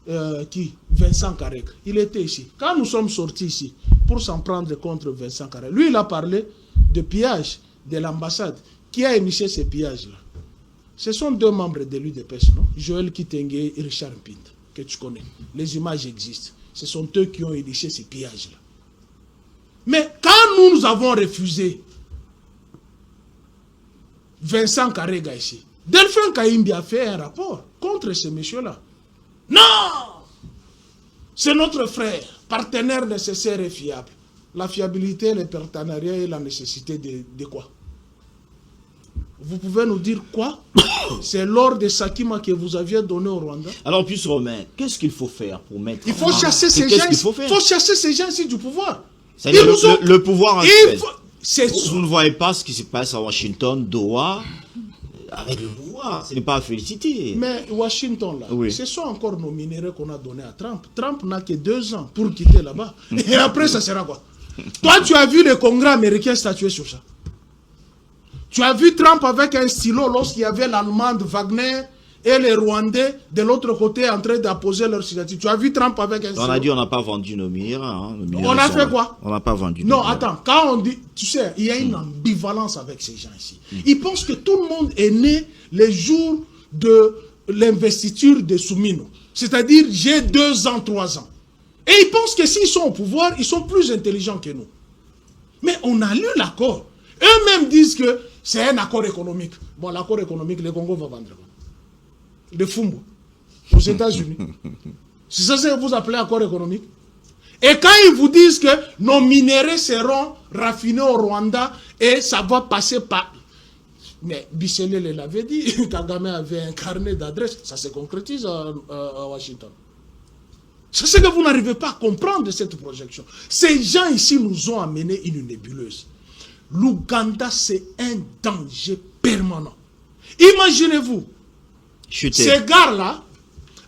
Vincent Karek. Il était ici. Quand nous sommes sortis ici pour s'en prendre contre Vincent Karek, lui, il a parlé de pillage de l'ambassade. Qui a initié ces pillages-là? Ce sont 2 membres de l'UDPS, non? Joël Kitenge et Richard Mpinda, que tu connais. Les images existent. Ce sont eux qui ont initié ces pillages-là. Mais quand nous avons refusé Vincent Karega ici, Delphin Kaïmbi a fait un rapport contre ces messieurs-là. Non! C'est notre frère, partenaire nécessaire et fiable. La fiabilité, le partenariat et la nécessité de quoi? Vous pouvez nous dire quoi? C'est l'or de Sakima que vous aviez donné au Rwanda. Alors, puis Romain, qu'est-ce qu'il faut faire pour mettre... Il faut chasser ces gens. Il faut chasser ces gens ici du pouvoir. Le pouvoir actuel. Vous ne voyez pas ce qui se passe à Washington, Doha, avec le pouvoir. Ce n'est pas à féliciter. Mais Washington, là, ce sont encore nos minéraux qu'on a donnés à Trump. Trump n'a que 2 ans pour quitter là-bas. Et après, ça sera quoi? Toi, tu as vu le Congrès américain statuer sur ça. Tu as vu Trump avec un stylo lorsqu'il y avait l'Allemande Wagner et les Rwandais de l'autre côté en train d'apposer leur signature. Tu as vu Trump avec un On a dit on n'a pas vendu nos minéraux. Hein. On a fait quoi? On n'a pas vendu. Non, attends, quand on dit, tu sais, il y a une ambivalence avec ces gens ici. Ils pensent que tout le monde est né les jours de l'investiture de Soumino. C'est-à-dire, j'ai 2 ans, 3 ans. Et ils pensent que s'ils sont au pouvoir, ils sont plus intelligents que nous. Mais on a lu l'accord. Eux-mêmes disent que c'est un accord économique. Bon, l'accord économique, le Congo va vendre. De Fumbo, aux États-Unis. C'est ça que vous appelez accord économique. Et quand ils vous disent que nos minéraux seront raffinés au Rwanda et ça va passer par... Mais Bissele l'avait dit, Kagame avait un carnet d'adresses, ça se concrétise à Washington. C'est ce que vous n'arrivez pas à comprendre de cette projection. Ces gens ici nous ont amené une nébuleuse. L'Ouganda, c'est un danger permanent. Imaginez-vous, ces gars-là,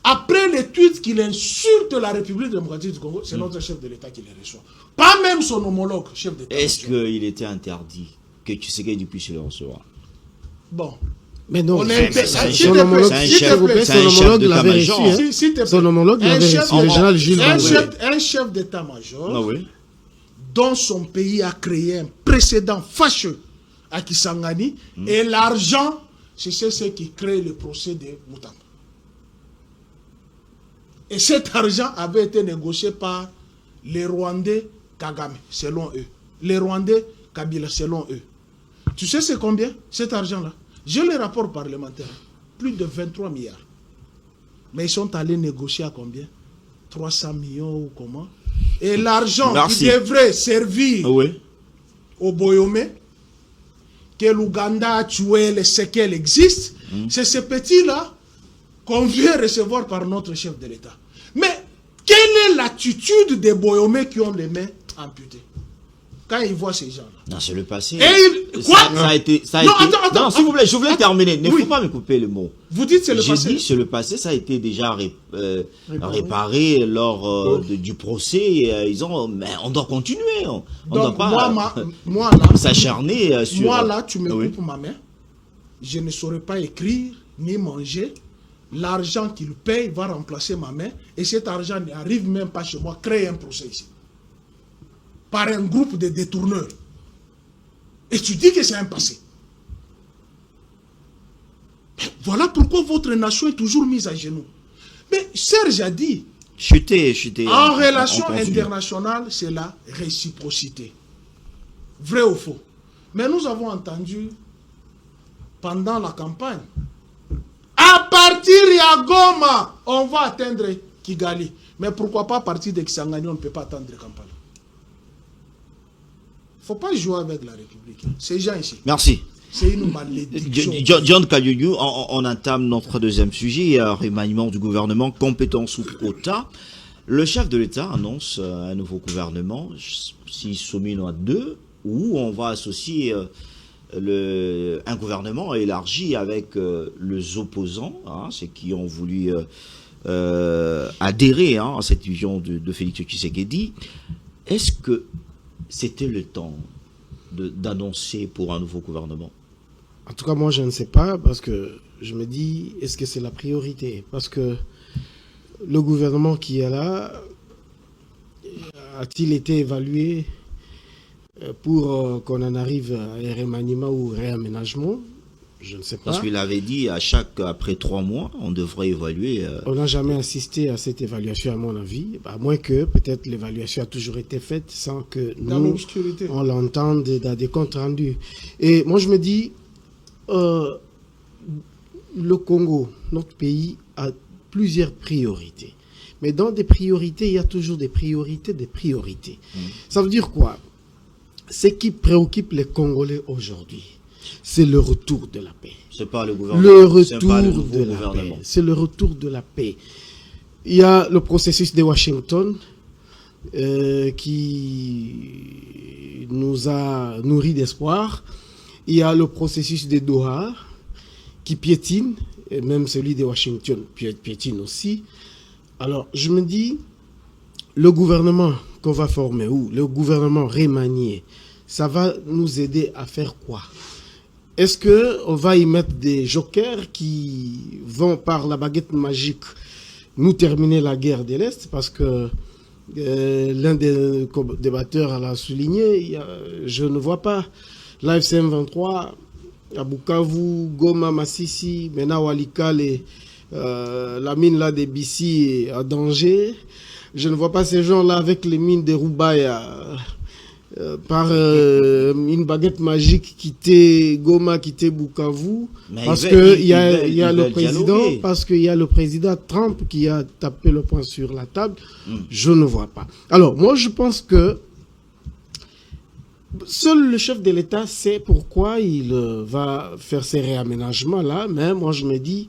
après les tweets qu'il insulte la République démocratique du Congo, c'est notre chef de l'État qui les reçoit. Pas même son homologue, chef d'État. Est-ce qu'il était interdit que Tshisekedi puisse le recevoir? Bon. Mais non, son homologue l'avait reçu. Son homologue l'avait reçu, le général Jules Bandoulet. Un chef d'état-major dont son pays a créé un précédent fâcheux à Kisangani, et l'argent, c'est ce qui crée le procès de Mutamba. Et cet argent avait été négocié par les Rwandais Kagame, selon eux. Les Rwandais Kabila, selon eux. Tu sais c'est combien, cet argent-là? J'ai le rapport parlementaire. Plus de 23 milliards. Mais ils sont allés négocier à combien? 300 millions ou comment? Et l'argent qui devrait servir au Boyomé, que l'Ouganda a tué, les séquelles existent, c'est ces petits-là qu'on vient recevoir par notre chef de l'État. Mais quelle est l'attitude des Boyomé qui ont les mains amputées quand ils voient ces gens-là? Non, c'est le passé. Quoi? Ça a été... Attends, s'il vous plaît, je voulais terminer. Ne faut pas me couper le mot. Vous dites c'est le passé. J'ai dit c'est le passé, ça a été déjà réparé lors du procès. Ils ont... Mais on doit continuer. On ne doit pas s'acharner sur... Moi, là, tu me coupes ma main. Je ne saurais pas écrire ni manger. L'argent qu'il paye va remplacer ma main. Et cet argent n'arrive même pas chez moi. Créer un procès ici. Par un groupe de détourneurs. Et tu dis que c'est un passé. Voilà pourquoi votre nation est toujours mise à genoux. Mais Serge a dit, chuter. En relation internationale, c'est la réciprocité. Vrai ou faux? Mais nous avons entendu pendant la campagne, à partir de Goma, on va atteindre Kigali. Mais pourquoi pas à partir de Kisangani, on ne peut pas attendre Kampala? Il ne faut pas jouer avec la République. Ces gens ici. Merci. C'est une malédiction. John Kayuyu, on entame notre deuxième sujet, remaniement du gouvernement, compétences ou quota. Le chef de l'État annonce un nouveau gouvernement, si Soumino a 2, où on va associer un gouvernement élargi avec les opposants, ceux qui ont voulu adhérer à cette vision de Félix Tshisekedi. Est-ce que c'était le temps d'annoncer pour un nouveau gouvernement? En tout cas, moi, je ne sais pas, parce que je me dis, est-ce que c'est la priorité? Parce que le gouvernement qui est là, a-t-il été évalué pour qu'on en arrive à un remaniement ou réaménagement? Je ne sais pas. Parce qu'il avait dit, après 3 mois, on devrait évaluer. On n'a jamais assisté à cette évaluation, à mon avis. À moins que, peut-être, l'évaluation a toujours été faite sans que nous, on l'entende dans des comptes rendus. Et moi, je me dis, le Congo, notre pays, a plusieurs priorités. Mais dans des priorités, il y a toujours des priorités. Ça veut dire quoi? Ce qui préoccupe les Congolais aujourd'hui, c'est le retour de la paix. C'est pas le gouvernement. Le retour de la paix. C'est le retour de la paix. Il y a le processus de Washington qui nous a nourri d'espoir. Il y a le processus de Doha qui piétine, et même celui de Washington piétine aussi. Alors, je me dis, le gouvernement qu'on va former, ou le gouvernement remanié, ça va nous aider à faire quoi? est-ce qu'on va y mettre des jokers qui vont, par la baguette magique, nous terminer la guerre de l'Est? Parce que l'un des débatteurs l'a souligné, je ne vois pas l'AFC M23 à Bukavu, Goma, Massissi, maintenant Walikale, la mine là des Bissi à danger. Je ne vois pas ces gens-là avec les mines des Roubaïa par une baguette magique quitter Goma, quitter Bukavu, parce qu'il y a le président, parce qu'il y a le président Trump qui a tapé le poing sur la table. Je ne vois pas. Alors moi je pense que seul le chef de l'État sait pourquoi il va faire ces réaménagements-là, mais moi je me dis,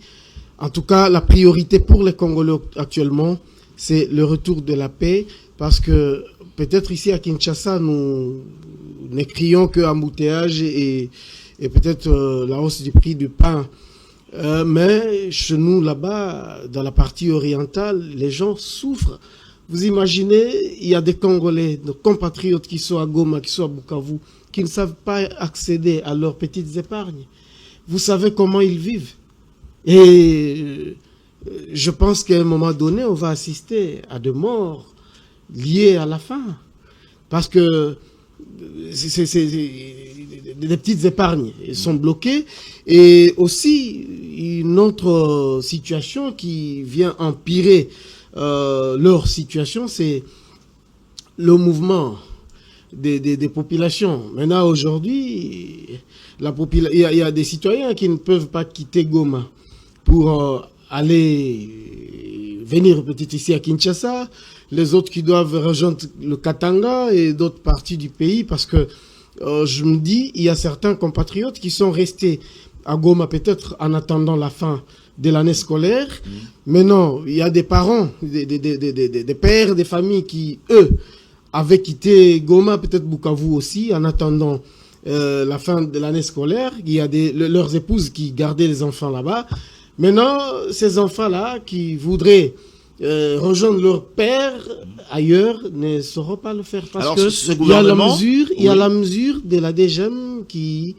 en tout cas, la priorité pour les Congolais actuellement, c'est le retour de la paix, parce que peut-être ici à Kinshasa, nous n'écrions que embouteillage et peut-être la hausse du prix du pain. Mais chez nous, là-bas, dans la partie orientale, les gens souffrent. Vous imaginez, il y a des Congolais, nos compatriotes qui sont à Goma, qui sont à Bukavu, qui ne savent pas accéder à leurs petites épargnes. Vous savez comment ils vivent. Et je pense qu'à un moment donné, on va assister à des morts liées à la faim. Parce que des petites épargnes sont bloquées. Et aussi, une autre situation qui vient empirer leur situation, c'est le mouvement des populations. Maintenant, aujourd'hui, il y a des citoyens qui ne peuvent pas quitter Goma pour venir peut-être ici à Kinshasa, les autres qui doivent rejoindre le Katanga et d'autres parties du pays, parce que je me dis, il y a certains compatriotes qui sont restés à Goma peut-être en attendant la fin de l'année scolaire. Mais non, il y a des parents, des pères, des familles qui, eux, avaient quitté Goma, peut-être Bukavu aussi, en attendant la fin de l'année scolaire. Il y a leurs épouses qui gardaient les enfants là-bas. Maintenant, ces enfants-là qui voudraient rejoindre leur père ailleurs ne sauront pas le faire, parce que il y a la mesure de la DGM qui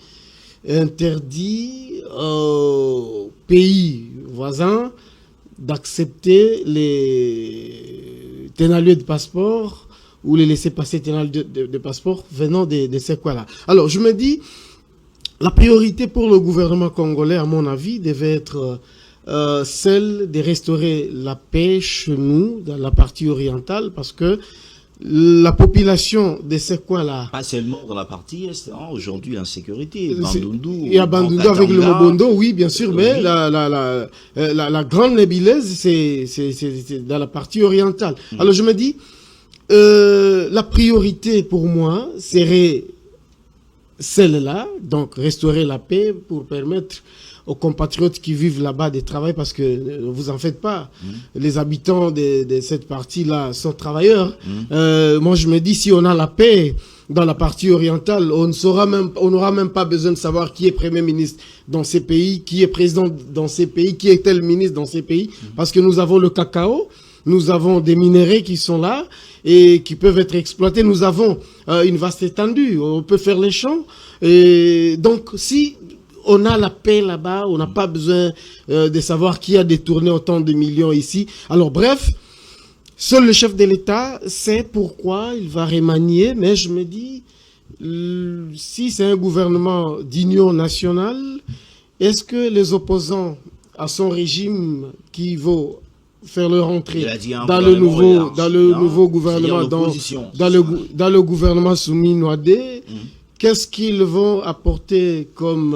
interdit aux pays voisins d'accepter les ténaliers de passeport ou les laisser-passer ténaliers de passeport venant de ces coins-là. Alors, je me dis, la priorité pour le gouvernement congolais, à mon avis, devait être celle de restaurer la paix chez nous, dans la partie orientale, parce que la population de ces coins-là... Pas seulement dans la partie est, aujourd'hui l'insécurité. Bandundu. Il y a Bandundu avec le Mobondo, oui, bien sûr, mais la grande nébuleuse, c'est dans la partie orientale. Alors je me dis, la priorité pour moi serait celle-là, donc restaurer la paix pour permettre aux compatriotes qui vivent là-bas de travailler, parce que ne vous en faites pas, les habitants de cette partie-là sont travailleurs. Moi je me dis, si on a la paix dans la partie orientale, on n'aura même pas besoin de savoir qui est premier ministre dans ces pays, qui est président dans ces pays, qui est tel ministre dans ces pays, parce que nous avons le cacao, nous avons des minéraux qui sont là et qui peuvent être exploités. Nous avons une vaste étendue, on peut faire les champs. Et donc, si on a la paix là-bas, on n'a pas besoin de savoir qui a détourné autant de millions ici. Alors bref, seul le chef de l'État sait pourquoi il va remanier, mais je me dis, si c'est un gouvernement d'union nationale, est-ce que les opposants à son régime qui vont faire leur entrée dans le nouveau gouvernement, dans le gouvernement soumis Nouadé, qu'est-ce qu'ils vont apporter comme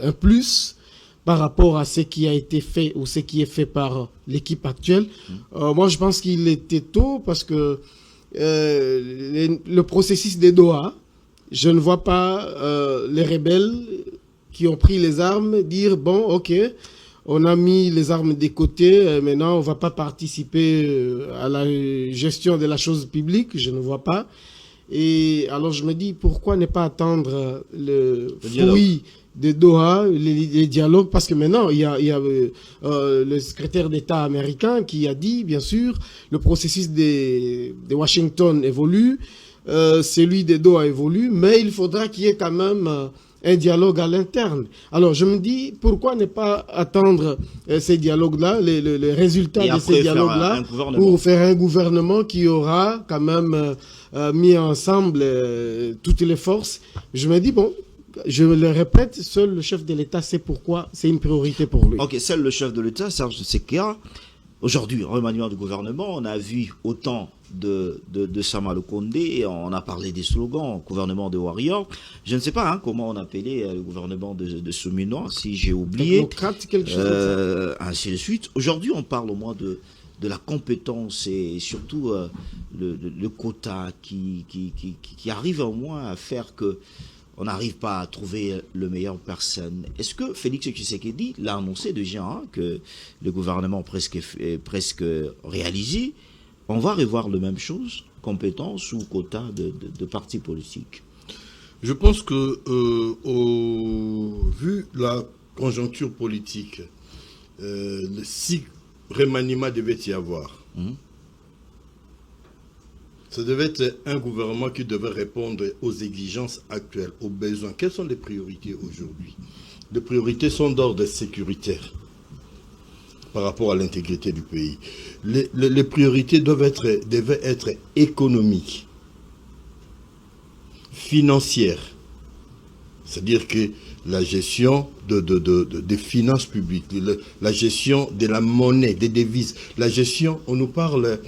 un plus par rapport à ce qui a été fait ou ce qui est fait par l'équipe actuelle? Moi, je pense qu'il était tôt, parce que le processus des Doha, je ne vois pas les rebelles qui ont pris les armes dire, bon, ok, on a mis les armes de côté, maintenant on ne va pas participer à la gestion de la chose publique, je ne vois pas. Et alors je me dis, pourquoi ne pas attendre le fruit de Doha, les dialogues, parce que maintenant il y a le secrétaire d'État américain qui a dit, bien sûr, le processus de Washington évolue, celui des DOA évolue, mais il faudra qu'il y ait quand même un dialogue à l'interne. Alors je me dis, pourquoi ne pas attendre ces dialogues-là, les résultats de ces dialogues-là, pour faire un gouvernement qui aura quand même mis ensemble toutes les forces. Je me dis, bon, je le répète, seul le chef de l'État sait pourquoi c'est une priorité pour lui. Ok, seul le chef de l'État, Serge Sekea. Aujourd'hui, remaniement du gouvernement, on a vu autant de Sama Lukonde, on a parlé des slogans, gouvernement de Warrior. Je ne sais pas comment on appelait le gouvernement de Souminois, si j'ai oublié. Technocrate, quelque chose comme ça. Ainsi de suite. Aujourd'hui, on parle au moins de la compétence et surtout le quota qui arrive au moins à faire que on n'arrive pas à trouver le meilleur personne. Est-ce que Félix Tshisekedi l'a annoncé déjà que le gouvernement est presque réalisé? On va revoir la même chose, compétence ou quota de partis politiques? Je pense que, vu la conjoncture politique, si remaniement devait y avoir, ça devait être un gouvernement qui devait répondre aux exigences actuelles, aux besoins. Quelles sont les priorités aujourd'hui? Les priorités sont d'ordre sécuritaire par rapport à l'intégrité du pays. Les priorités devaient être économiques, financières. C'est-à-dire que la gestion des finances publiques, la gestion de la monnaie, des devises, la gestion, on nous parle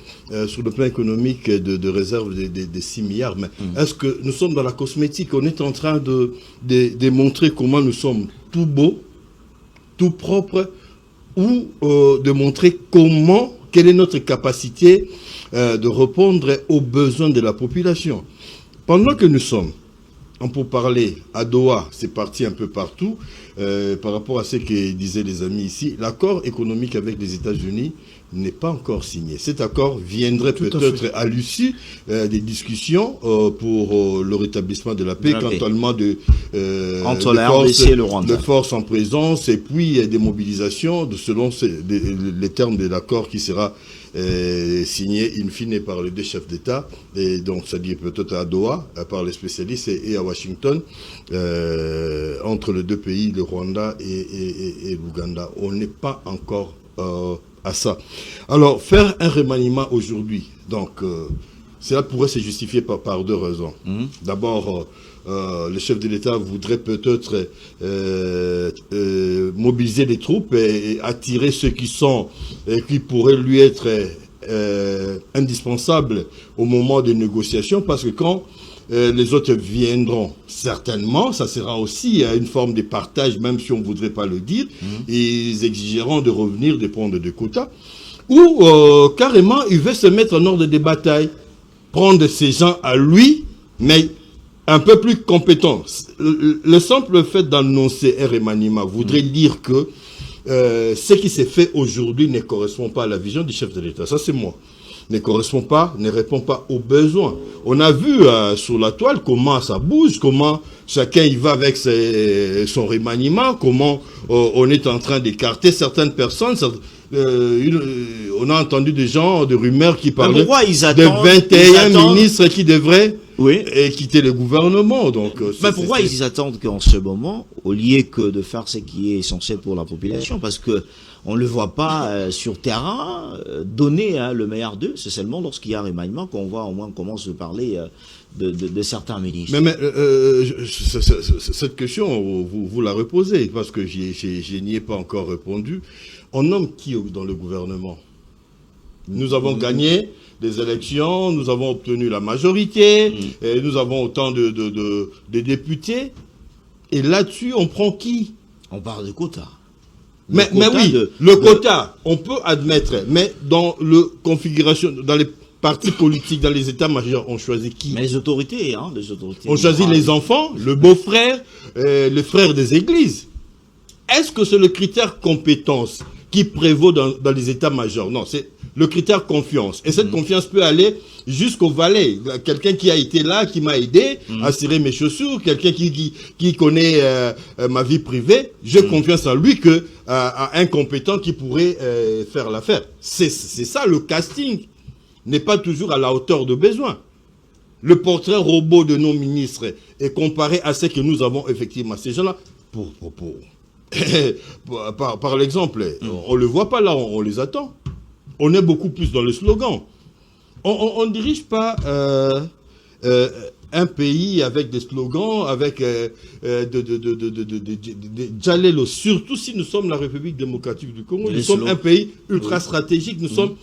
sur le plan économique de réserves de 6 milliards, mais est-ce que nous sommes dans la cosmétique? On est en train de montrer comment nous sommes tout beaux, tout propres, ou de montrer quelle est notre capacité de répondre aux besoins de la population. Pendant que nous sommes, on peut parler à Doha, c'est parti un peu partout, par rapport à ce que disaient les amis ici, l'accord économique avec les États-Unis n'est pas encore signé. Cet accord viendrait peut-être à l'issue des discussions pour le rétablissement de la paix, cantonnement entre la RDC et le Rwanda. De forces en présence et puis des mobilisations selon les termes de l'accord qui sera signé in fine par les deux chefs d'État, et donc c'est-à-dire peut-être à Doha par les spécialistes et à Washington, entre les deux pays, le Rwanda et l'Ouganda. On n'est pas encore à ça. Alors, faire un remaniement aujourd'hui, donc cela pourrait se justifier par deux raisons. D'abord, le chef de l'État voudrait peut-être mobiliser les troupes et attirer ceux qui pourraient lui être indispensables au moment des négociations, parce que quand les autres viendront, certainement, ça sera aussi une forme de partage, même si on ne voudrait pas le dire, ils exigeront de revenir, de prendre des quotas, ou carrément, il veut se mettre en ordre de bataille, prendre ces gens à lui, mais un peu plus compétents. Le simple fait d'annoncer un remaniement voudrait dire que ce qui s'est fait aujourd'hui ne correspond pas à la vision du chef de l'État. Ça, c'est moi. Ne correspond pas, ne répond pas aux besoins. On a vu sur la toile comment ça bouge, comment chacun y va avec son remaniement, comment on est en train d'écarter certaines personnes. On a entendu des gens, des rumeurs qui parlaient de 21 ministres qui devraient quitter le gouvernement. Donc, mais pourquoi ils attendent qu'en ce moment, au lieu que de faire ce qui est essentiel pour la population, parce que on ne le voit pas sur terrain donner le meilleur d'eux, c'est seulement lorsqu'il y a un remaniement qu'on voit au moins commence à parler de certains ministres. Mais cette question, vous la reposez, parce que je n'y ai pas encore répondu. On nomme qui dans le gouvernement? Nous avons gagné des élections, nous avons obtenu la majorité, et nous avons autant de députés. Et là-dessus, on prend qui? On parle de quotas. Mais oui, le quota, on peut admettre, mais dans le configuration, dans les partis politiques, dans les états-majors, on choisit qui? Mais les autorités, On choisit les enfants, le beau-frère, le frère des églises. Est-ce que c'est le critère compétence qui prévaut dans les états-majors? Non, c'est le critère confiance. Et cette confiance peut aller jusqu'au valet. Quelqu'un qui a été là, qui m'a aidé à cirer mes chaussures, quelqu'un qui connaît ma vie privée, j'ai confiance en lui que à un compétent qui pourrait faire l'affaire. C'est ça, le casting n'est pas toujours à la hauteur de besoin. le portrait robot de nos ministres est comparé à ce que nous avons effectivement. Ces gens-là, par l'exemple, on ne le voit pas là, on les attend. On est beaucoup plus dans le slogan. On ne dirige pas un pays avec des slogans, avec Djalelo, surtout si nous sommes la République démocratique du Congo. Nous sommes un pays ultra stratégique, nous sommes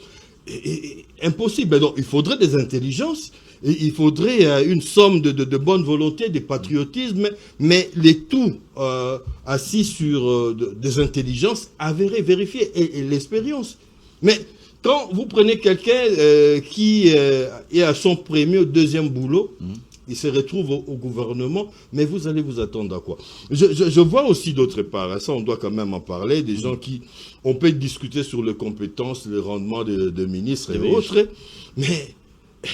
impossible. Donc il faudrait des intelligences, il faudrait une somme de bonne volonté, de patriotisme, mais les tout assis sur des intelligences avérées, vérifiées, et l'expérience. Mais quand vous prenez quelqu'un qui est à son premier ou deuxième boulot, il se retrouve au gouvernement, mais vous allez vous attendre à quoi? Je vois aussi d'autre part, ça on doit quand même en parler, des gens qui, on peut discuter sur les compétences, le rendement de ministres et autres, mais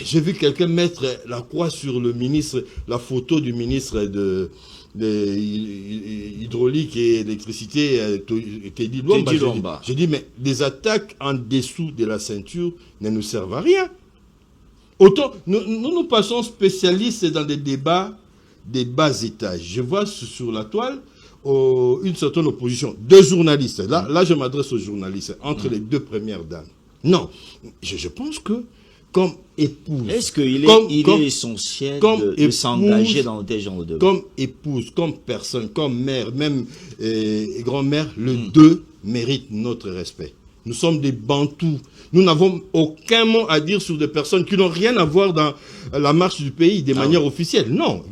j'ai vu quelqu'un mettre la croix sur le ministre, la photo du ministre de hydraulique et électricité, Teddy Luamba. J'ai dit, mais des attaques en dessous de la ceinture ne nous servent à rien. Autant, nous passons spécialistes dans des débats des bas étages. Je vois sur la toile une certaine opposition. Deux journalistes. Là je m'adresse aux journalistes, entre les deux premières dames. Non, je pense que comme épouse... Est-ce qu'il est essentiel de s'engager dans des genres de débats? Comme épouse, comme personne, comme mère, même grand-mère, les deux méritent notre respect. Nous sommes des Bantous. Nous n'avons aucun mot à dire sur des personnes qui n'ont rien à voir dans la marche du pays de manière officielle. Non,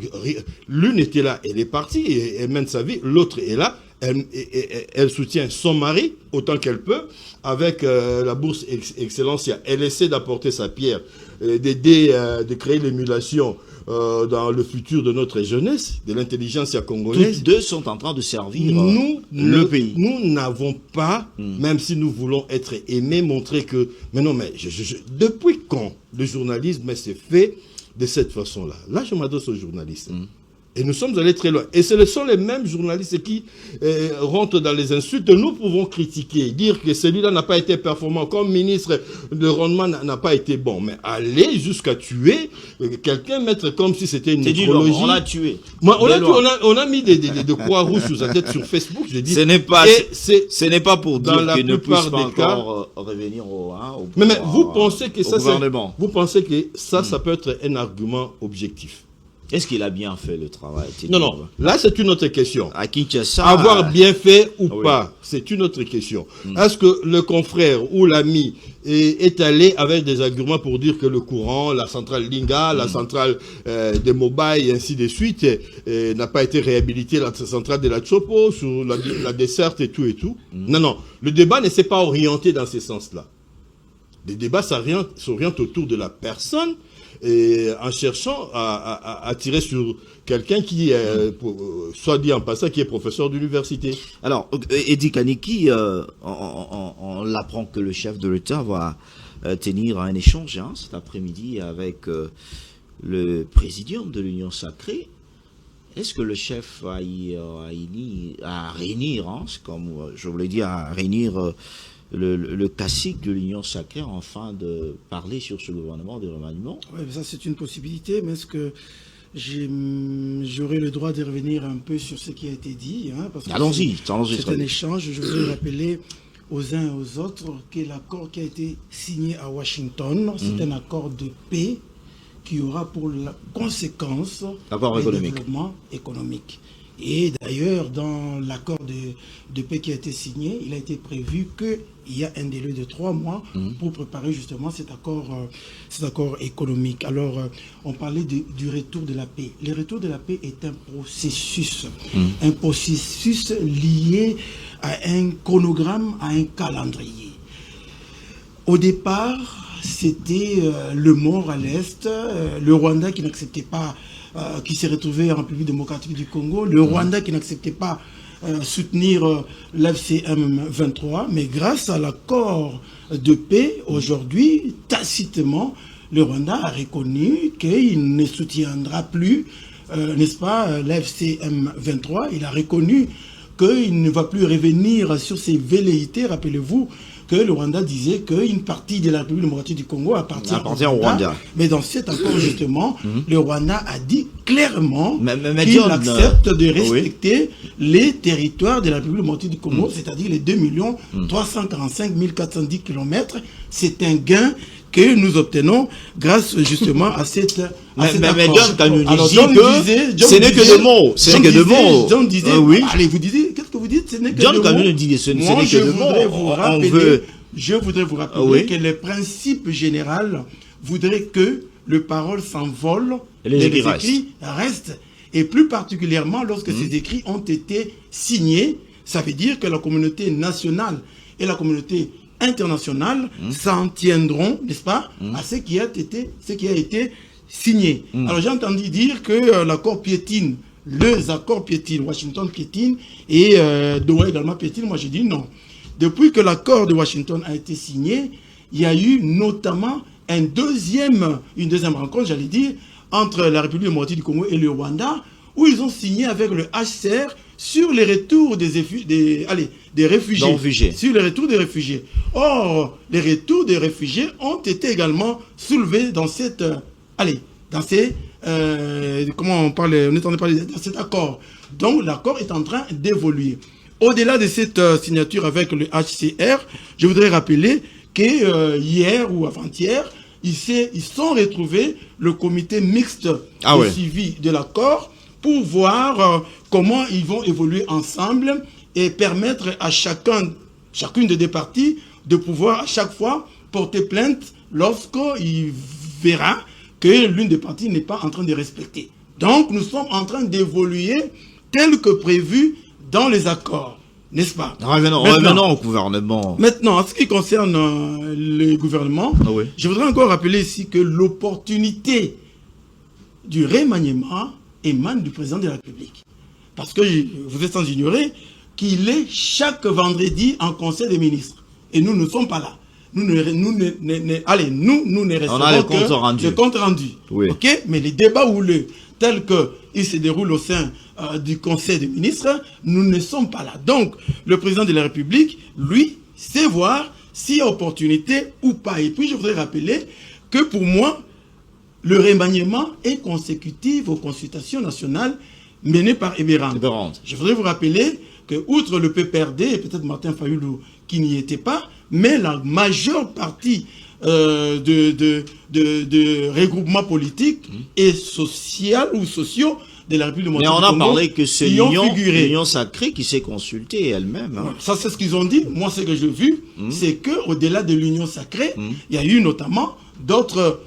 l'une était là, elle est partie, et elle mène sa vie. L'autre est là, elle soutient son mari autant qu'elle peut. Avec la bourse Excellencia, elle essaie d'apporter sa pierre, d'aider, de créer l'émulation dans le futur de notre jeunesse, de l'intelligentsia congolaise. Toutes deux sont en train de servir le pays. Nous n'avons pas, même si nous voulons être aimés, montrer que... Mais non, mais depuis quand le journalisme s'est fait de cette façon-là? Là, je m'adresse aux journalistes. Et nous sommes allés très loin. Et ce sont les mêmes journalistes qui rentrent dans les insultes. Nous pouvons critiquer, dire que celui-là n'a pas été performant. Comme ministre, le rendement n'a pas été bon. Mais aller jusqu'à tuer quelqu'un, mettre comme si c'était une nécrologie. On l'a tué. On a mis des croix rouges sur sa tête sur Facebook. Je dis, ce n'est pas pour dire qu'il ne puisse pas encore revenir au mais vous pensez que ça, gouvernement. Vous pensez que ça peut être un argument objectif? Est-ce qu'il a bien fait le travail? Non. Là, c'est une autre question. À Kinshasa, avoir bien fait ou pas, c'est une autre question. Est-ce que le confrère ou l'ami est allé avec des arguments pour dire que le courant, la centrale Linga, la centrale de Mobaï et ainsi de suite, n'a pas été réhabilitée, la centrale de la Chopo, sur la desserte et tout. Non. Le débat ne s'est pas orienté dans ce sens-là. Les débats s'orientent autour de la personne, et en cherchant à tirer sur quelqu'un qui est, soit dit en passant, qui est professeur d'université. Alors, Edi Kaniki, on l'apprend que le chef de l'État va tenir un échange cet après-midi avec le présidium de l'Union Sacrée. Est-ce que le chef va réunir, comme je voulais dire, à réunir le cacique de l'Union Sacrée afin de parler sur ce gouvernement de remaniement? Oui, ça c'est une possibilité, mais est-ce que j'aurai le droit de revenir un peu sur ce qui a été dit, Allons-y. C'est un échange. Je voudrais rappeler aux uns et aux autres que l'accord qui a été signé à Washington, c'est un accord de paix qui aura pour la conséquence le développement économique. Et d'ailleurs, dans l'accord de paix qui a été signé, il a été prévu qu'il y a un délai de 3 mois pour préparer justement cet accord économique. Alors, on parlait du retour de la paix. Le retour de la paix est un processus lié à un chronogramme, à un calendrier. Au départ, c'était le mort à l'Est, le Rwanda qui n'acceptait pas, qui s'est retrouvé en République démocratique du Congo, le Rwanda qui n'acceptait pas soutenir l'FCM 23, mais grâce à l'accord de paix, aujourd'hui, tacitement, le Rwanda a reconnu qu'il ne soutiendra plus, n'est-ce pas, l'FCM 23. Il a reconnu qu'il ne va plus revenir sur ses velléités. Rappelez-vous que le Rwanda disait qu'une partie de la République démocratique du Congo appartient au Rwanda. Mais dans cet accord, justement, le Rwanda a dit clairement qu'il accepte de respecter les territoires de la République démocratique du Congo, c'est-à-dire les 2 345 410 km. C'est un gain que nous obtenons grâce justement à cette mais John Kanouny dit que ce n'est que de mots. Ce n'est que de mots. John disait, allez, vous disiez, qu'est-ce que vous dites? Ce n'est que John de Kanouny dit ce n'est que de mots. Je voudrais vous rappeler que le principe général voudrait que le parole s'envole et les écrits restent. Et plus particulièrement lorsque ces écrits ont été signés, ça veut dire que la communauté nationale et la communauté internationale s'en tiendront, n'est-ce pas, à ce qui a été signé. Alors j'ai entendu dire que l'accord piétine, les accords piétinent, Washington piétine et Doha également piétine. Moi je dis non. Depuis que l'accord de Washington a été signé, il y a eu notamment une deuxième rencontre, j'allais dire, entre la République démocratique du Congo et le Rwanda, où ils ont signé avec le HCR sur les retours des réfugiés. Sur les retours des réfugiés. Or, les retours des réfugiés ont été également soulevés dans cette, comment on parle, on est en train de parler dans cet accord. Donc, l'accord est en train d'évoluer. Au-delà de cette signature avec le HCR, je voudrais rappeler que hier ou avant-hier, ils sont retrouvés le comité mixte de suivi de l'accord pour voir comment ils vont évoluer ensemble et permettre à chacune des deux parties de pouvoir à chaque fois porter plainte lorsqu'il verra que l'une des parties n'est pas en train de respecter. Donc nous sommes en train d'évoluer tel que prévu dans les accords, n'est-ce pas? Revenons au gouvernement. Maintenant, en ce qui concerne le gouvernement, je voudrais encore rappeler ici que l'opportunité du remaniement émane du président de la République. Parce que vous êtes sans ignorer qu'il est chaque vendredi en conseil des ministres. Et nous ne sommes pas là. Nous ne restons que le compte rendu. Oui. Okay? Mais les débats houleux tels qu'ils se déroulent au sein du conseil des ministres, nous ne sommes pas là. Donc, le président de la République, lui, sait voir s'il y a opportunité ou pas. Et puis, je voudrais rappeler que pour moi, le remaniement est consécutif aux consultations nationales menées par Eberhard. Je voudrais vous rappeler que, outre le PPRD, et peut-être Martin Fayulu qui n'y était pas, mais la majeure partie de regroupements politiques et social ou sociaux de la République démocratique. Mais on a parlé que c'est l'Union sacrée qui s'est consultée elle-même. Hein. Ça, c'est ce qu'ils ont dit. Moi, ce que j'ai vu, c'est qu'au-delà de l'Union sacrée, il y a eu notamment d'autres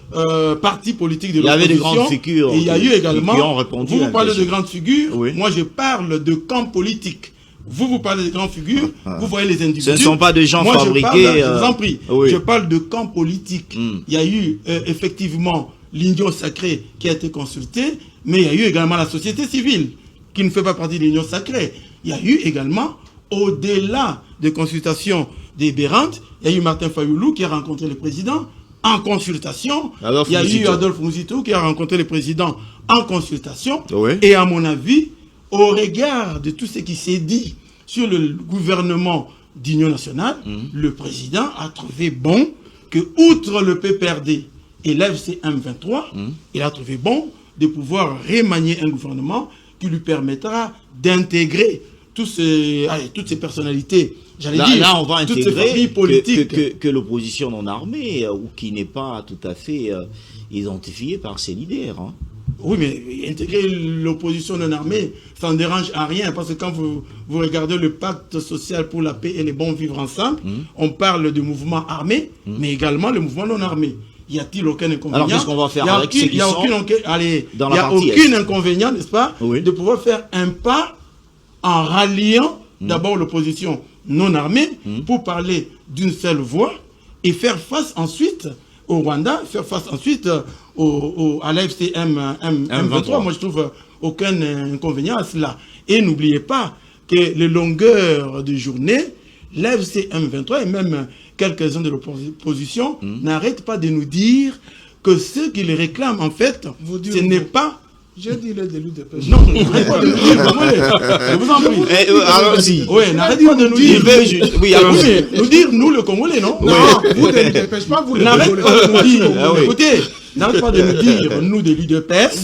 partis politiques de l'opposition. Il y avait des grandes figures il y a eu également, qui ont répondu. Vous parlez de grandes figures, moi je parle de camps politiques. Vous parlez de grandes figures, vous voyez les individus. Ce ne sont pas des gens fabriqués. Je vous en prie. Je parle de camps politiques. Il y a eu effectivement l'Union sacrée qui a été consultée, mais il y a eu également la société civile qui ne fait pas partie de l'Union sacrée. Il y a eu également, au-delà des consultations des Bérantes, il y a eu Martin Fayulu qui a rencontré le président en consultation. Il y a eu Adolphe Muzito qui a rencontré le président en consultation. Et à mon avis, au regard de tout ce qui s'est dit sur le gouvernement d'Union nationale, le président a trouvé bon que, outre le PPRD et l'FC M23, il a trouvé bon de pouvoir remanier un gouvernement qui lui permettra d'intégrer toutes ces personnalités, là, on va intégrer que l'opposition non armée, ou qui n'est pas tout à fait identifiée par ses leaders. Hein. Oui, mais intégrer l'opposition non armée, ça ne dérange à rien, parce que quand vous regardez le pacte social pour la paix et les bons vivre ensemble, on parle de mouvement armé, mais également le mouvement non armé. Y a-t-il aucun inconvénient? Alors qu'est-ce qu'on va faire avec ceux qui sont dans la partie? Il n'y a aucun inconvénient, n'est-ce pas, de pouvoir faire un pas en ralliant d'abord l'opposition non armée pour parler d'une seule voix et faire face ensuite au Rwanda, faire face ensuite à l'AFC M23. Moi, je trouve aucun inconvénient à cela. Et n'oubliez pas que les longueurs de journée, l'AFC M23 et même quelques-uns de l'opposition n'arrêtent pas de nous dire que ce qu'ils réclament, en fait, ce n'est pas J'ai dit les délits de pêche. Non, n'arrête pas de nous dire, Congolais. Je vous en prie. Allons-y. Oui, n'arrête pas de nous dire. Oui, allons-y. Nous dire, nous, le Congolais, non? Non, vous délit de pêche, pas vous les N'arrête Congolais. pas de nous dire. Ah oui. Écoutez, n'arrête pas de nous dire, nous, des leaders PES,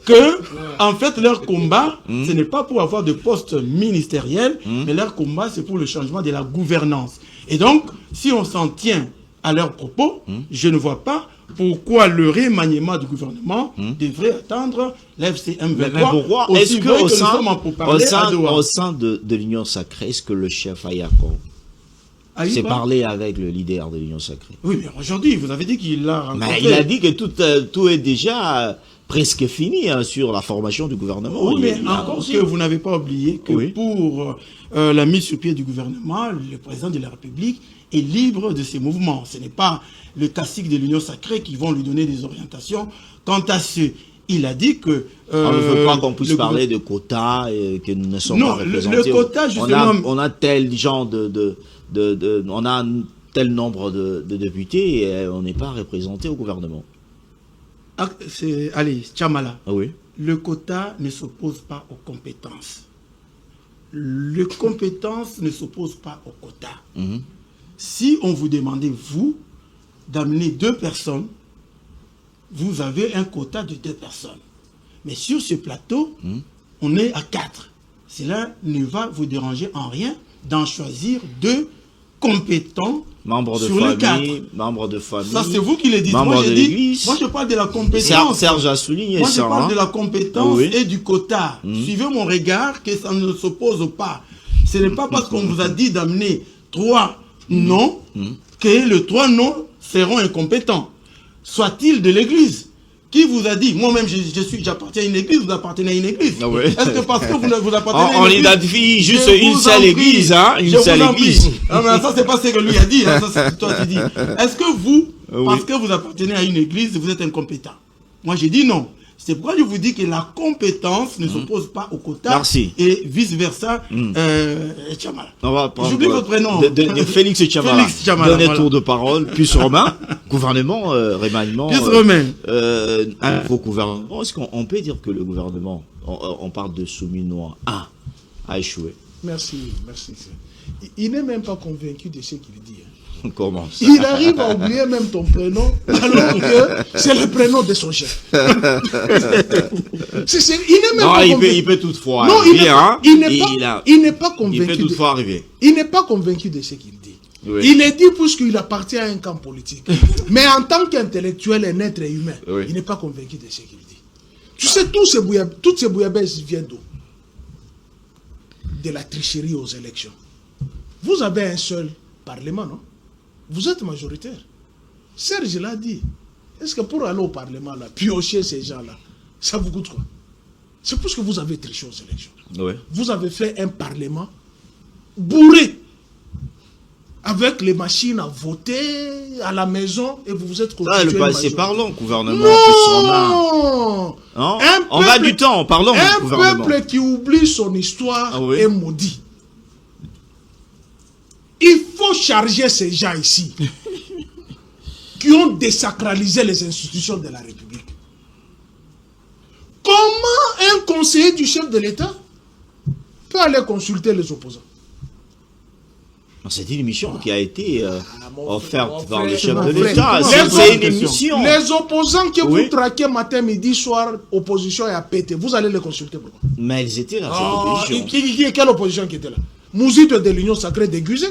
que, en fait, leur combat, ce n'est pas pour avoir de poste ministériel, mais leur combat, c'est pour le changement de la gouvernance. Et donc, si on s'en tient à leurs propos, je ne vois pas pourquoi le remaniement du gouvernement devrait attendre l'FCM 23. Mais pourquoi est-ce aussi vrai qu'au nous sommes en pourparlers à Doha. sein de l'Union sacrée, est-ce que le chef Ayako s'est parlé avec le leader de l'Union sacrée? Oui, mais aujourd'hui, vous avez dit qu'il l'a rencontré. Mais il a dit que tout est déjà presque fini sur la formation du gouvernement. Oui, mais encore que vous n'avez pas oublié que pour la mise sur pied du gouvernement, le président de la République est libre de ses mouvements. Ce n'est pas le cacique de l'Union sacrée qui vont lui donner des orientations. Quant à ce, il a dit que... on ne veut pas qu'on puisse parler de quotas et que nous ne sommes pas représentés. Le quota, justement... On a tel genre on a un tel nombre de députés et on n'est pas représenté au gouvernement. Allez, Tchamala. Ah oui. Le quota ne s'oppose pas aux compétences. Les compétences ne s'opposent pas au quota. Si on vous demandait, vous, d'amener 2 personnes, vous avez un quota de 2 personnes. Mais sur ce plateau, on est à 4. Cela ne va vous déranger en rien d'en choisir 2 compétents membres de sur famille, les 4. membres de famille. Ça, c'est vous qui le dites. Membres de l'Église. Moi, je parle de la compétence. Serge a souligné Moi, ça. je parle de la compétence et du quota. Mmh. Suivez mon regard que ça ne s'oppose pas. Ce n'est pas parce qu'on vous a dit d'amener 3 noms que les 3 noms seront incompétents. Soit-il de l'Église. Qui vous a dit? Moi-même, j'appartiens à une église, vous appartenez à une église. Ah ouais. Est-ce que parce que vous appartenez à une on église... identifie juste une seule église, hein? Une seule église. Non, mais ça, c'est pas ce que lui a dit, hein, ça, c'est toi qui dis. Est-ce que vous, parce que vous appartenez à une église, vous êtes incompétent? Moi, j'ai dit non. C'est pourquoi je vous dis que la compétence ne s'oppose pas au quota. Merci. Et vice-versa, Tchamala. On va prendre J'oublie votre prénom. de Félix Tchamala. Félix Tchamala. Donner voilà. tour de parole. Plus Romain, gouvernement, remaniement. Plus Romain. Un faux gouvernement. Est-ce qu'on peut dire que le gouvernement, on parle de Souminois, a échoué? Merci. Il n'est même pas convaincu de ce qu'il dit. Comment ça? Il arrive à oublier même ton prénom, alors que c'est le prénom de son chef. Il n'est même pas convaincu. Il peut toutefois Non, arriver, il n'est pas convaincu. Il peut toutefois arriver. Il n'est pas convaincu de ce qu'il dit. Oui. Il est dit puisqu'il appartient à un camp politique. Mais en tant qu'intellectuel et être humain, il n'est pas convaincu de ce qu'il dit. Tu sais, toutes ces bouillabaisse viennent d'où? De la tricherie aux élections. Vous avez un seul parlement, non? Vous êtes majoritaire. Serge l'a dit. Est-ce que pour aller au Parlement, là, piocher ces gens-là, ça vous coûte quoi? C'est parce que vous avez triché aux élections. Oui. Vous avez fait un Parlement bourré, avec les machines à voter à la maison, et vous vous êtes constitué. Le passé, parlons, gouvernement. Non, on va du temps, parlons, gouvernement. Un peuple qui oublie son histoire est maudit. Il faut charger ces gens ici qui ont désacralisé les institutions de la République. Comment un conseiller du chef de l'État peut aller consulter les opposants? C'est une mission qui a été offerte par le chef mon de frère. l'État. C'est une mission. Les opposants que vous traquez matin, midi, soir, opposition et à péter, vous allez les consulter pourquoi? Mais ils étaient là, c'est l'opposition. Quelle opposition qui était là? Mouzite de l'Union Sacrée déguisée.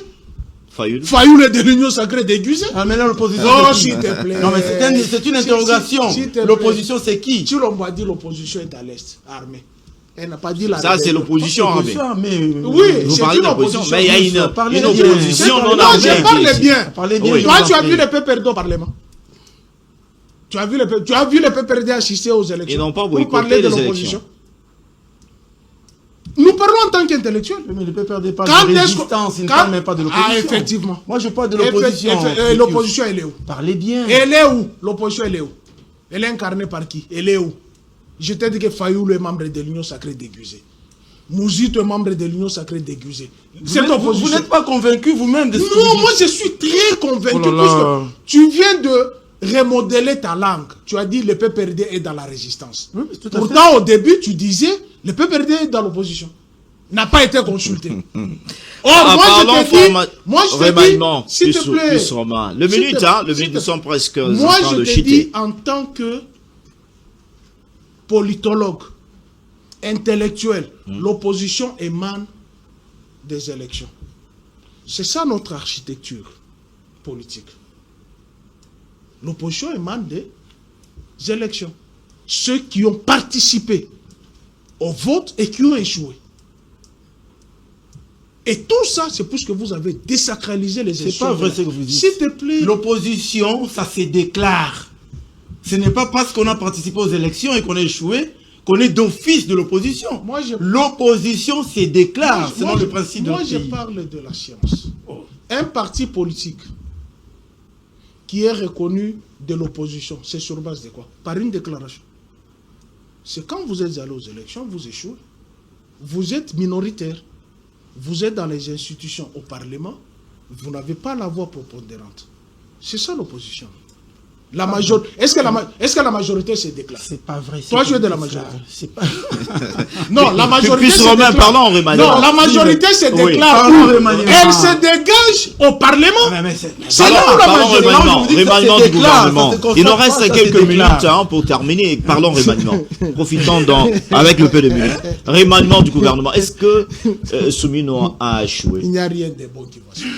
Fayoul est de l'Union Sacrée déguisée. Ah, mais là, l'opposition. Non, s'il te plaît. Non, mais c'est une interrogation. L'opposition, c'est qui? Chilombo a dit l'opposition est à l'est, armée. Elle n'a pas dit la. Ça, c'est l'opposition armée. Oui, c'est une opposition. Mais il y a une opposition non armée. Non, je parle bien. Toi, tu as vu les PPRD au Parlement? Tu as vu les PPRD assister aux élections? Ils n'ont pas boycotté parler de l'opposition. Nous parlons en tant qu'intellectuels. Mais le PPRD parle de résistance, il ne parle même pas de l'opposition. Ah, effectivement. Moi, je parle de l'opposition. L'opposition, elle est où? Parlez bien. Elle est où? L'opposition, elle est où? Elle est incarnée par qui? Elle est où? Je t'ai dit que Fayoul est membre de l'Union Sacrée déguisée. Mouzite est membre de l'Union Sacrée déguisée. Vous n'êtes pas convaincu vous-même de ce que Non, moi je suis très convaincu. Parce que tu viens de remodeler ta langue. Tu as dit le PPRD est dans la résistance. Oui, tout à Pourtant, au début, tu disais le PPRD est dans l'opposition. N'a pas été consulté. Or, moi, je te dis, s'il te plaît, le minute, le minute, nous sommes presque moi, je te dis, en tant que politologue, intellectuel, l'opposition émane des élections. C'est ça notre architecture politique. L'opposition émane des élections. Ceux qui ont participé au vote et qui ont échoué. Et tout ça, c'est parce que vous avez désacralisé les élections. C'est pas vrai ce que vous dites. S'il te plaît. L'opposition, ça se déclare. Ce n'est pas parce qu'on a participé aux élections et qu'on a échoué qu'on est d'office de l'opposition. L'opposition se déclare selon le principe de Moi, je parle de la science. Un parti politique qui est reconnu de l'opposition, c'est sur base de quoi? Par une déclaration. C'est quand vous êtes allé aux élections, vous échouez. Vous êtes minoritaire. Vous êtes dans les institutions au Parlement. Vous n'avez pas la voix prépondérante. C'est ça l'opposition. Est-ce que la majorité se déclare? C'est pas vrai. Toi, tu es de la majorité. C'est pas... Non, la majorité se déclare. Parlons, non, la majorité se déclare. Elle se dégage au Parlement. Parlons remaniement du gouvernement. Il nous reste quelques minutes pour terminer. Parlons remaniement. Profitons avec le peu de minutes. Remaniement du gouvernement. Est-ce que Soumino a échoué? Il n'y a rien de bon qui va se faire.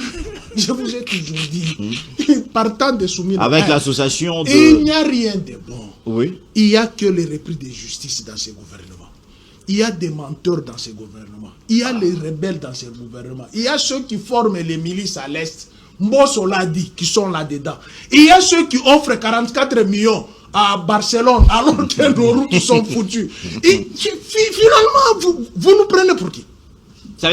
Je vous ai toujours dit, partant de Soumino. Avec l'association de... Il n'y a rien de bon. Oui. Il n'y a que les repris de justice dans ces gouvernements. Il y a des menteurs dans ces gouvernements. Il y a les rebelles dans ces gouvernements. Il y a ceux qui forment les milices à l'Est. Mbosso l'a dit, qui sont là-dedans. Il y a ceux qui offrent 44 millions à Barcelone alors que nos routes sont foutues. Et finalement, vous nous prenez pour qui?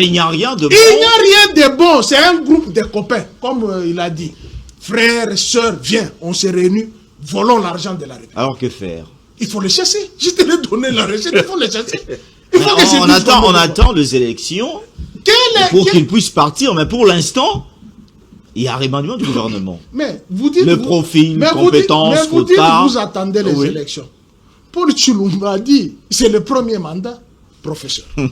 Il n'y a rien de bon. Il n'y a rien de bon. C'est un groupe de copains, comme il a dit. Frères, sœurs, viens, on se réunit, volons l'argent de la République. Alors que faire? Il faut le chasser. Je te l'ai donné la recette, il faut le chasser. On attend les élections pour qu'ils puissent partir, mais pour l'instant, il y a remaniement du gouvernement. Mais vous dites... Le profil, compétences, quotas... Vous attendez les élections. Paul Tshilombo a dit, c'est le premier mandat. Professeur. Vous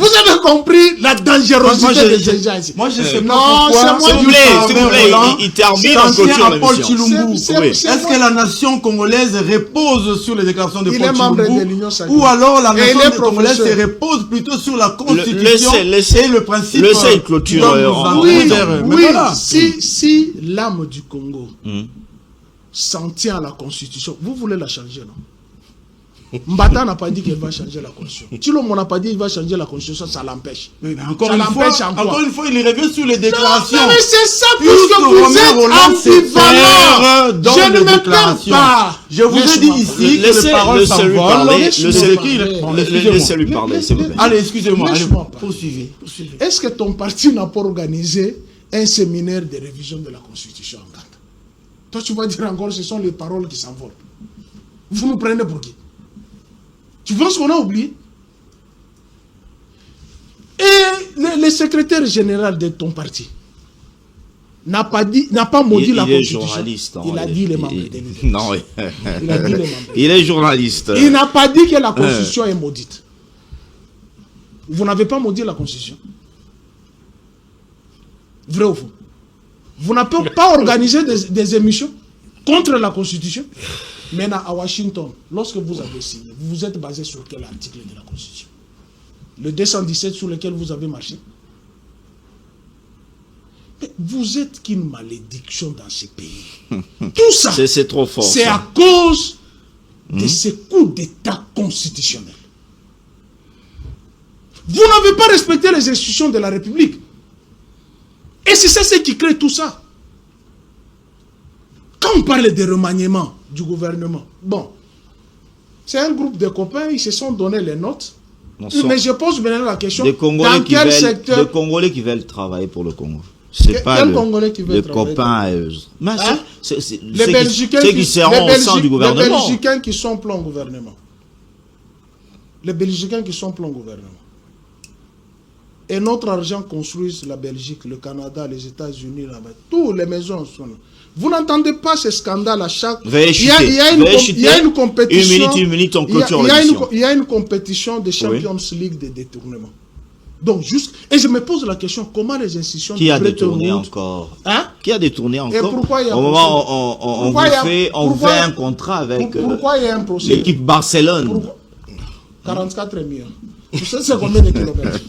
avez compris la dangerosité de ces gens ici. Moi, je sais pas pourquoi. S'il vous plaît, il termine en clôture l'émission. Est-ce que la nation congolaise repose sur les déclarations de Paul Tshilombo ou alors la nation congolaise se repose plutôt sur la constitution et le principe laissez clôture. Oui, si l'âme du Congo s'en tient à la constitution, vous voulez la changer, non? Mbata n'a pas dit qu'il va changer la constitution. Tshilombo n'a pas dit qu'il va changer la constitution, ça l'empêche. Encore une fois, il revient sur les déclarations. Non, mais c'est ça, puisque vous êtes ambivalent. Je ne me plains pas. Je vous ai dit ici que les paroles s'envolent. Laissez-lui parler, s'il vous plaît. Allez, excusez-moi. Poursuivez. Est-ce que ton parti n'a pas organisé un séminaire de révision de la constitution en Ghana? Toi, tu vas dire encore, ce sont les paroles qui s'envolent. Vous nous prenez pour qui? Tu penses qu'on a oublié? Et le secrétaire général de ton parti n'a pas maudit la Constitution. Il a dit les membres de l'UDPS. Non, il a dit les membres. Il est journaliste. Il n'a pas dit que la Constitution est maudite. Vous n'avez pas maudit la Constitution. Vrai ou faux? Vous n'avez pas organisé des émissions contre la Constitution. Maintenant, à Washington, lorsque vous avez signé, vous vous êtes basé sur quel article de la Constitution? Le 217 sur lequel vous avez marché? Mais vous êtes qu'une malédiction dans ce pays. Tout ça, c'est trop fort. C'est à cause de ces coups d'État constitutionnels. Vous n'avez pas respecté les institutions de la République. Et c'est ça ce qui crée tout ça. Quand on parle de remaniement du gouvernement, bon, c'est un groupe de copains, ils se sont donné les notes. Mais je pose maintenant la question, dans quel secteur... Des Congolais qui veulent travailler pour le Congo. C'est pas les copains à eux. Les Belgicains qui seront au sein du gouvernement. Les Belgicains qui sont plein au gouvernement. Les Belgicains qui sont plein au gouvernement. Et notre argent construit la Belgique, le Canada, les États-Unis, là-bas. Toutes les maisons sont là. Vous n'entendez pas ce scandale à chaque... Veuillez chuter. Il y a une compétition... Une minute, on clôture l'émission. Il y a une compétition de Champions League de détournement. Donc, et je me pose la question, comment les institutions... Qui a détourné encore? Hein? Qui a détourné encore? Et pourquoi il y a au moment où on fait un contrat avec pourquoi il y a un procès? l'équipe Barcelone. 44 millions. Vous savez c'est combien de kilomètres?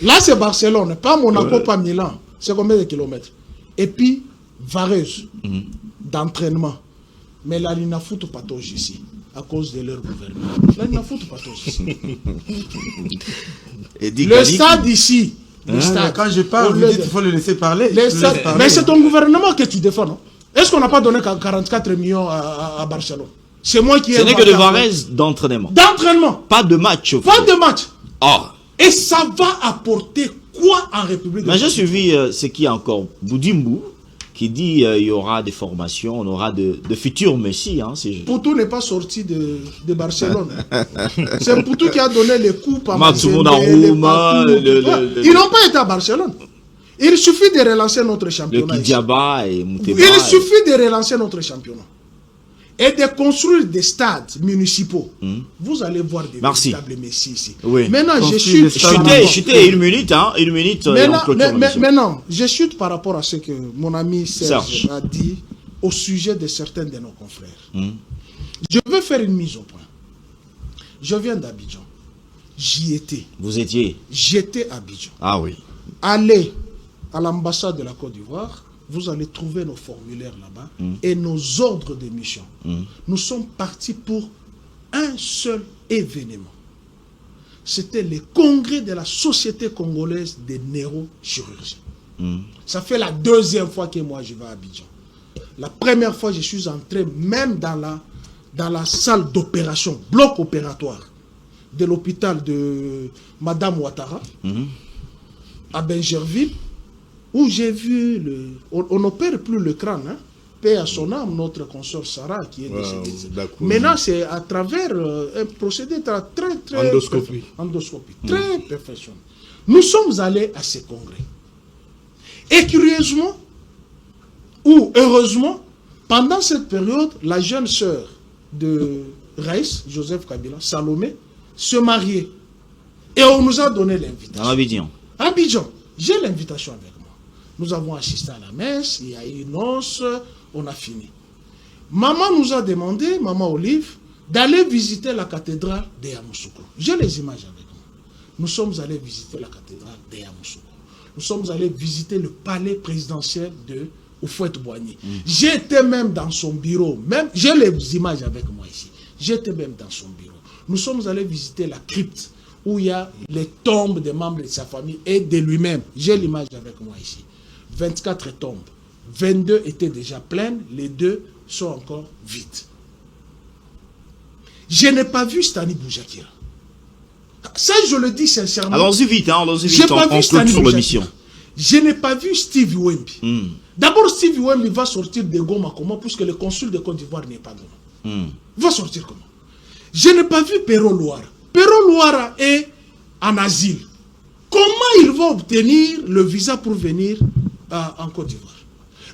Là, c'est Barcelone, pas Monaco, pas Milan. C'est combien de kilomètres? Et puis, vareuse d'entraînement. Mais là, il n'a foutu pas ici, à cause de leur gouvernement. Là, il n'a foutu pas ici. Le stade ici, le stade. Quand je parle, vous dites qu'il faut le laisser parler. Mais c'est ton gouvernement que tu défends, non? Est-ce qu'on n'a pas donné 44 millions à Barcelone? C'est moi qui ai... Ce n'est que de varèse d'entraînement. D'entraînement. Pas de match. Pas de match. Ah. Et ça va apporter quoi en République de... Mais j'ai suivi ce qui est encore Boudimbu, qui dit il y aura des formations, on aura de futurs messies. Hein, Poutou n'est pas sorti de Barcelone. C'est Poutou qui a donné les coups à Mazembe. Ils n'ont pas été à Barcelone. Il suffit de relancer notre championnat. Le Kidiaba et Mouteba. Il suffit de relancer notre championnat. Et de construire des stades municipaux. Vous allez voir des véritables messies ici. Oui. Maintenant, je chute. Chutez une minute, hein. Une minute. Maintenant, je chute par rapport à ce que mon ami Serge a dit au sujet de certains de nos confrères. Je veux faire une mise au point. Je viens d'Abidjan. J'y étais. Vous étiez? J'étais à Abidjan. Ah oui. Allez à l'ambassade de la Côte d'Ivoire. Vous allez trouver nos formulaires là-bas et nos ordres de mission. Nous sommes partis pour un seul événement. C'était le congrès de la Société congolaise des neurochirurgiens. Ça fait la deuxième fois que moi je vais à Abidjan. La première fois, je suis entré même dans la salle d'opération, bloc opératoire de l'hôpital de Madame Ouattara à Benjerville, où j'ai vu, on n'opère plus le crâne, hein. Paix à son âme, notre consort Sarah qui est décédée. Maintenant, c'est à travers un procédé très endoscopie. Très perfectionné. Nous sommes allés à ce congrès. Et curieusement, ou heureusement, pendant cette période, la jeune sœur de Raïs, Joseph Kabila, Salomé, se mariait. Et on nous a donné l'invitation. À Abidjan. Abidjan. J'ai l'invitation avec moi. Nous avons assisté à la messe, il y a eu une noce, on a fini. Maman nous a demandé, maman Olive, d'aller visiter la cathédrale de Yamoussoukro. J'ai les images avec moi. Nous sommes allés visiter la cathédrale de Yamoussoukro. Nous sommes allés visiter le palais présidentiel de Houphouët-Boigny. J'étais même dans son bureau, j'ai les images avec moi ici. J'étais même dans son bureau. Nous sommes allés visiter la crypte où il y a les tombes des membres de sa famille et de lui-même. J'ai l'image avec moi ici. 24 tombes. 22 étaient déjà pleines, les 2 sont encore vides. Je n'ai pas vu Stani Boujakira. Ça, je le dis sincèrement. Allons-y vite, on clôture l'émission. Je n'ai pas vu Steve Wemby. D'abord, Steve Wemby va sortir de Goma comment, puisque le consul de Côte d'Ivoire n'est pas Goma. Il va sortir comment? Je n'ai pas vu Pero Louara. Pero Louara est en asile. Comment il va obtenir le visa pour venir en Côte d'Ivoire?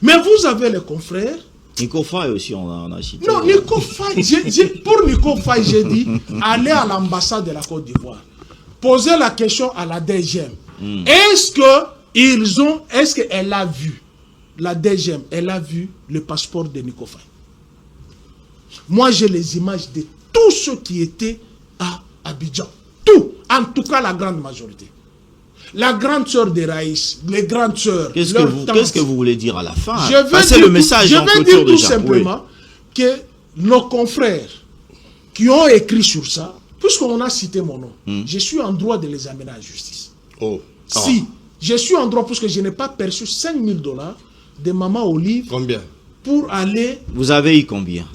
Mais vous avez les confrères. Nico Faye aussi, on a cité. Non, Nico Faye, pour Nico Faye, j'ai dit, allez à l'ambassade de la Côte d'Ivoire. Posez la question à la DGM. Est-ce qu'elle a vu, la DGM, elle a vu le passeport de Nico Faye? Moi, j'ai les images de tous ceux qui étaient à Abidjan. Tout, en tout cas la grande majorité. La grande sœur de Raïs, les grandes sœurs. Qu'est-ce que vous voulez dire à la fin? C'est le message. Je vais dire tout simplement que nos confrères qui ont écrit sur ça, puisqu'on a cité mon nom, je suis en droit de les amener à la justice. Si, je suis en droit, puisque je n'ai pas perçu 5 000 $ de maman Olive. Combien? Pour aller... Vous avez eu combien?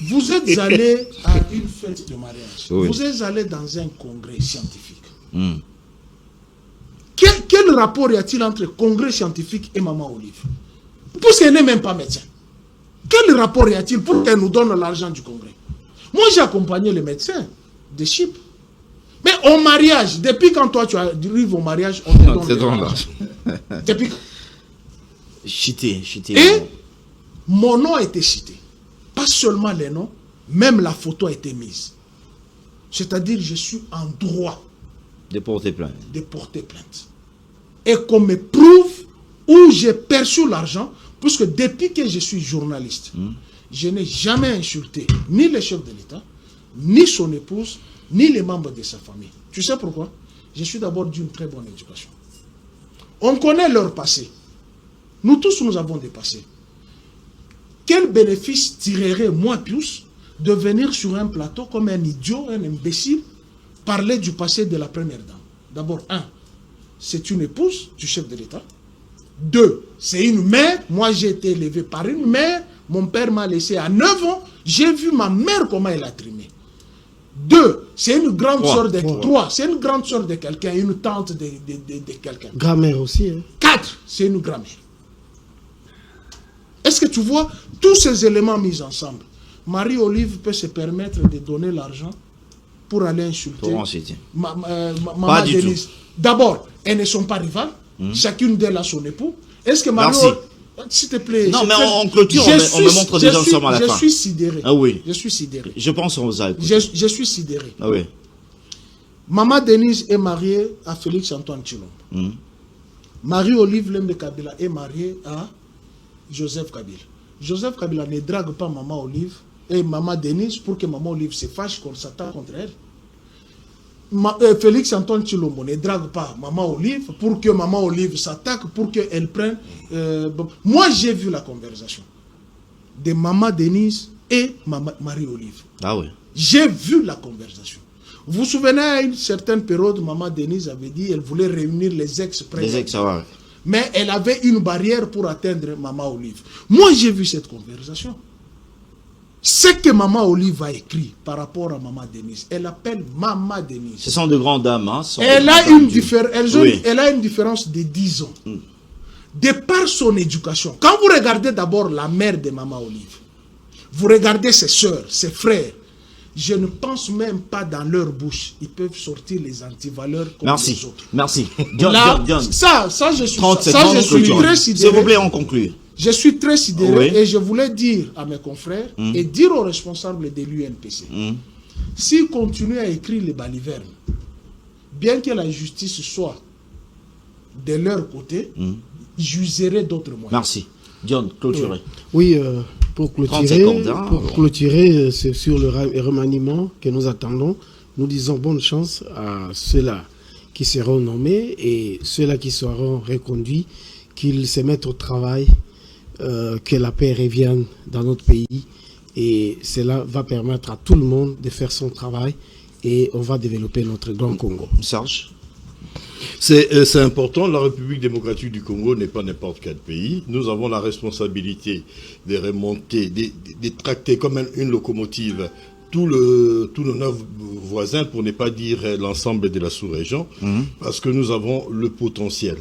Vous êtes allé à une fête de mariage. Vous êtes allé dans un congrès scientifique. Quel rapport y a-t-il entre congrès scientifique et maman Olive? Puisqu'elle n'est même pas médecin. Quel rapport y a-t-il pour qu'elle nous donne l'argent du congrès? Moi, j'ai accompagné les médecins de Chypre. Mais au mariage, depuis quand toi tu arrives au mariage, on te donne l'argent. Depuis quand? Chité. Et mon nom a été cité. Pas seulement les noms, même la photo a été mise. C'est-à-dire, je suis en droit de porter plainte. Et qu'on me prouve où j'ai perçu l'argent, puisque depuis que je suis journaliste, je n'ai jamais insulté ni le chef de l'État, ni son épouse, ni les membres de sa famille. Tu sais pourquoi? Je suis d'abord d'une très bonne éducation. On connaît leur passé. Nous tous, nous avons des passés. Quel bénéfice tirerait moi, Pius, de venir sur un plateau comme un idiot, un imbécile, parler du passé de la première dame? D'abord, c'est une épouse du chef de l'État. 2, c'est une mère. Moi, j'ai été élevé par une mère. Mon père m'a laissé à 9 ans. J'ai vu ma mère comment elle a trimé. 2, c'est une grande sœur de... 3, c'est une grande sœur de quelqu'un, une tante de quelqu'un. Grand-mère aussi. 4, c'est une grand-mère. Est-ce que tu vois tous ces éléments mis ensemble? Marie-Olive peut se permettre de donner l'argent pour aller insulter Maman Denise. D'abord, elles ne sont pas rivales. Chacune d'elles a son époux. Est-ce que Marie-Olive... S'il te plaît. Non, mais en clôture, on me montre des ensemble à la fin. Je suis sidéré. Ah oui. Je suis sidéré. Je pense qu'on vous a écouté. Je suis sidéré. Ah oui. Maman Denise est mariée à Félix Antoine Tshilombo. Marie-Olive Lembe Kabila est mariée à Joseph Kabila. Joseph Kabila ne drague pas Maman Olive et Maman Denise pour que Maman Olive se fâche qu'on s'attaque contre elle. Félix Antoine Tshilombo ne drague pas Maman Olive pour que Maman Olive s'attaque, pour qu'elle prenne... Moi, j'ai vu la conversation de Maman Denise et Marie-Olive. Ah oui. J'ai vu la conversation. Vous vous souvenez, à une certaine période, Maman Denise avait dit qu'elle voulait réunir les ex-présidents. Les ex, ouais. Mais elle avait une barrière pour atteindre Maman Olive. Moi, j'ai vu cette conversation. Ce que Maman Olive a écrit par rapport à Maman Denise, elle appelle Maman Denise. Ce sont de grandes dames. Hein, elle a une différence de 10 ans. De par son éducation. Quand vous regardez d'abord la mère de Maman Olive, vous regardez ses soeurs, ses frères, je ne pense même pas dans leur bouche, ils peuvent sortir les antivaleurs comme les autres. Merci. John. Ça, je suis très sidéré. S'il vous plaît, on conclut. Je suis très sidéré et je voulais dire à mes confrères et dire aux responsables de l'UNPC, s'ils continuent à écrire les balivernes, bien que la justice soit de leur côté, j'userai d'autres moyens. Merci. John, clôturer. Oui, pour clôturer, c'est sur le remaniement que nous attendons. Nous disons bonne chance à ceux-là qui seront nommés et ceux-là qui seront reconduits, qu'ils se mettent au travail, que la paix revienne dans notre pays. Et cela va permettre à tout le monde de faire son travail et on va développer notre grand Congo. Serge? C'est important, la République démocratique du Congo n'est pas n'importe quel pays. Nous avons la responsabilité de remonter, de tracter comme une locomotive tous nos 9 voisins, pour ne pas dire l'ensemble de la sous-région, parce que nous avons le potentiel.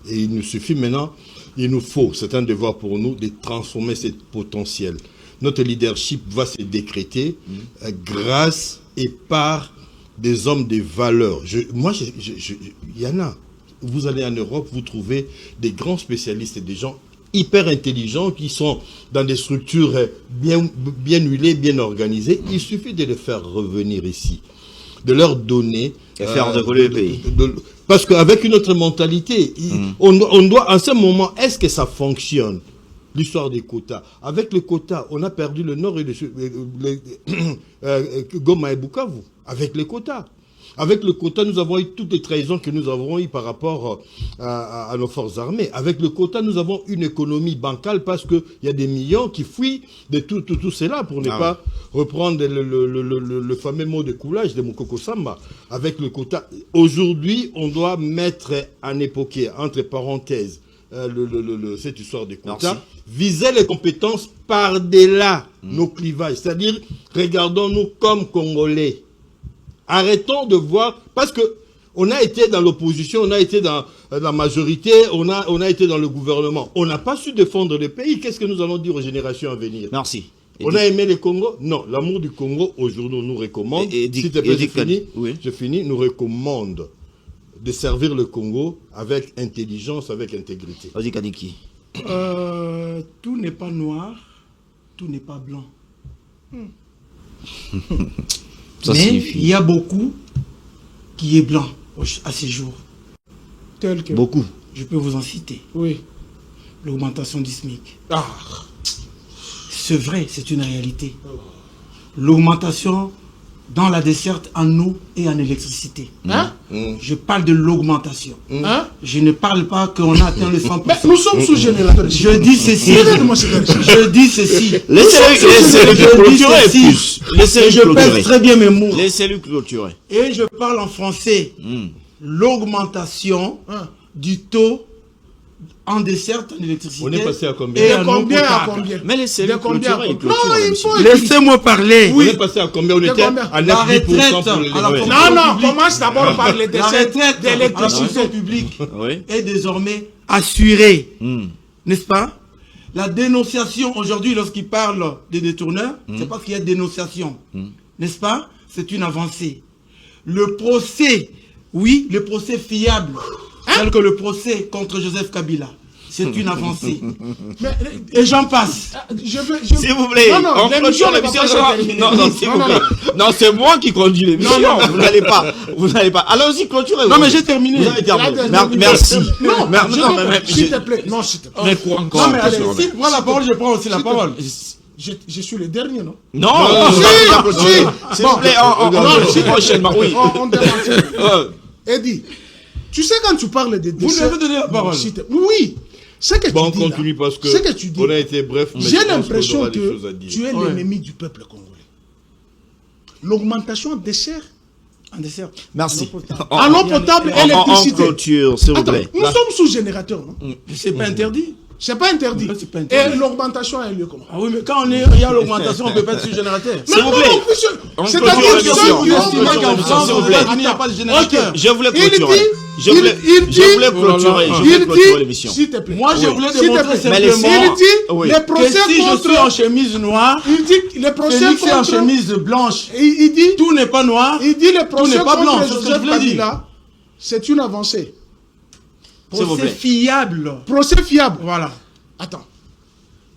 Et il nous suffit maintenant, il nous faut, c'est un devoir pour nous, de transformer ce potentiel. Notre leadership va se décréter grâce et par des hommes de valeur. Il y en a. Vous allez en Europe, vous trouvez des grands spécialistes et des gens hyper intelligents qui sont dans des structures bien huilées, bien organisées. Il suffit de les faire revenir ici, de leur donner... Et faire décoller le pays. Parce qu'avec une autre mentalité, on doit, en ce moment, est-ce que ça fonctionne? L'histoire des quotas. Avec les quotas, on a perdu le nord et le sud, Goma et Bukavu, avec les quotas. Avec le quota, nous avons eu toutes les trahisons que nous avons eues par rapport à nos forces armées. Avec le quota, nous avons une économie bancale parce qu'il y a des millions qui fuient de tout cela pour ne pas reprendre le fameux mot de coulage de Mokoko Samba. Avec le quota, aujourd'hui, on doit mettre en époquet, entre parenthèses, cette histoire des quotas, viser les compétences par-delà nos clivages. C'est-à-dire, regardons-nous comme Congolais. Arrêtons de voir, parce que on a été dans l'opposition, on a été dans la majorité, on a été dans le gouvernement. On n'a pas su défendre le pays. Qu'est-ce que nous allons dire aux générations à venir? Merci. On a aimé le Congo? Non. L'amour du Congo, aujourd'hui, nous recommande. Je finis, nous recommande de servir le Congo avec intelligence, avec intégrité. Odi Kaniki. Tout n'est pas noir, tout n'est pas blanc. Ça Mais signifie il y a beaucoup qui est blanc à ces jours. Tel que. beaucoup. Je peux vous en citer. Oui. L'augmentation du SMIC. Ah. C'est vrai, c'est une réalité. L'augmentation dans la desserte en eau et en électricité. Hein? Je parle de l'augmentation. Hein? Je ne parle pas qu'on a atteint le 100%. Mais nous sommes sous générateur. Je dis ceci. Je dis ceci. Laissez-le clôturer plus. Laissez-le Je pèse clôturer. très bien mes mots. Laissez-le clôturer. Et je parle en français. L'augmentation du taux en desserte en électricité. On est passé à combien? Et De en eau combien à potable. combien? Mais laissez-le De combien à clôturer. combien? Non, il faut. Laissez-moi parler. On est passé à combien? On De était combien? à La 9% pour retraite, les à la ouais. fonction Non, non, publique. commence d'abord par les La décès retraite à la d'électricité. fonction publique Oui. est désormais assurée. Hmm. N'est-ce pas? La dénonciation, aujourd'hui, lorsqu'il parle des détourneurs, c'est parce qu'il y a dénonciation. N'est-ce pas? C'est une avancée. Le procès, oui, le procès fiable, tel que le procès contre Joseph Kabila, c'est une avancée. Et j'en passe. S'il vous plaît, Non, non, on l'émission clôture ne va l'émission. pas se terminer. Non, non, s'il vous plaît. Non, c'est moi qui conduis l'émission. Vous n'allez pas. Vous n'allez pas. Allons-y, clôturez. Non, mais j'ai terminé. Vous avez terminé. Là, Merci. Non, mais s'il te plaît. Non, s'il te plaît. Mais quoi encore? Non, mais allez, s'il prend la parole, je prends aussi la parole. Je suis le dernier, non? Non, si. s'il vous plaît, prochainement, oui. On demande. Eddie, tu sais quand tu parles de Vous décès... devez donner la parole. Oui. Ce que Bon, tu on dis continue là, parce que ce que tu dis, on a été bref. mais je j'ai pense qu'on l'impression aura des choses à que dire. tu es Ouais. l'ennemi du peuple congolais. L'augmentation des serres En dessert. Merci. en eau potable, En électricité. clôture, s'il vous Attends, plaît. nous sommes sous générateur, non? C'est pas interdit. C'est pas interdit. C'est pas interdit. Et l'augmentation a eu lieu comment? Ah oui, mais quand il y a l'augmentation, on ne peut pas être sur générateur. S'il vous plaît. Non, On c'est-à-dire clôture que l'émission. Vous estimez qu'en France, S'il aux vous plaît. États-Unis, il n'y a pas de générateur. Je voulais Il clôturer. dit- Je voulais il dit- clôturer. Je Il voulais clôturer dit, l'émission. s'il te plaît. Moi, je voulais S'il te démontrer plaît. Mais laissez- simplement Il dit, Oui. les que procès si je suis en contre... chemise noire, Il dit, les procès Félix est en contre... chemise blanche. Il dit, Tout n'est pas noir. il dit, les procès n'est pas blanc, contre c'est ce que Joseph je voulais dire. Kabila, c'est une avancée. S'il vous C'est plaît. fiable. Procès fiable. Voilà. Attends.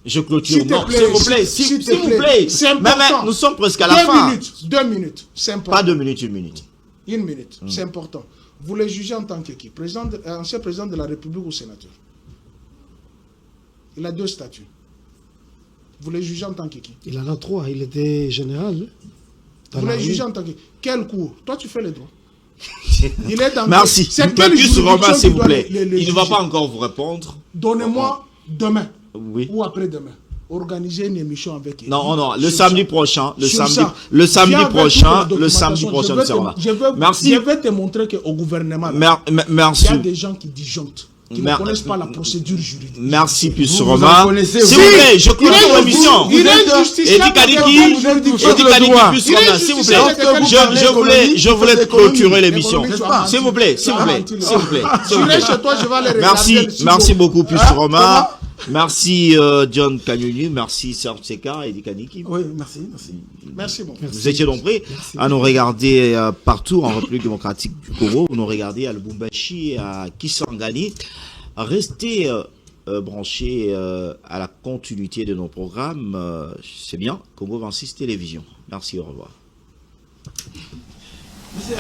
Je clôture. S'il te Non, plaît, s'il vous plaît. s'il S'il te vous plaît. plaît. C'est Mais important. nous sommes presque à la fin. 2 minutes. C'est important. Pas 2 minutes, 1 minute. 1 minute. C'est important. Vous les jugez en tant qu'équipe. Ancien président de la République ou sénateur. Il a 2 statuts. Vous les jugez en tant qu'équipe. Il en a 3. Il était général. dans Vous les l'armée. jugez en tant qu'équipe. Quel cours? Toi, tu fais les droits. Il est dans Merci. C'est Mais quelle plus juridiction Romain, qui s'il vous doit plaît. les Il ne va juger? pas encore vous répondre. Donnez-moi demain Oui. ou après-demain. Organiser une émission avec Eddie Non, non, le sur samedi ça. prochain, le Sur samedi ça. prochain, Viens avec toute la le samedi documentation. prochain, Je nous vais serons te- là. je vais- Merci. Je vais te montrer qu'au gouvernement, là, il y Merci. a des gens qui disjonctent, qui ne connaissent pas la procédure juridique. Merci, plus Vous Romain. en connaissez, S'il vous. vous plaît, je Il clôture est l'émission. il est êtes- justiciable Eddie Kaniki, avec la juridiction. Eddie Kaniki, droit. plus Il est Romain, s'il vous plaît. justiciable avec la Je voulais clôturer l'émission. Économie, tu as menti. S'il vous plaît, s'il vous plaît, Tu as s'il vous plaît. menti. s'il vous Je plaît. vais chez toi, je vais aller regarder Merci, le studio. merci beaucoup, plus Hein? Romain. Merci John Kanyuni, merci Serge Seka et Eddie Kaniki. Oui, merci. Merci. Merci, bon. Vous étiez nombreux à nous regarder partout en République démocratique du Congo. Vous nous regardez à Lubumbashi et à Kisangani. Restez branchés à la continuité de nos programmes. C'est bien, Congo 26 Télévision. Merci, au revoir. Merci.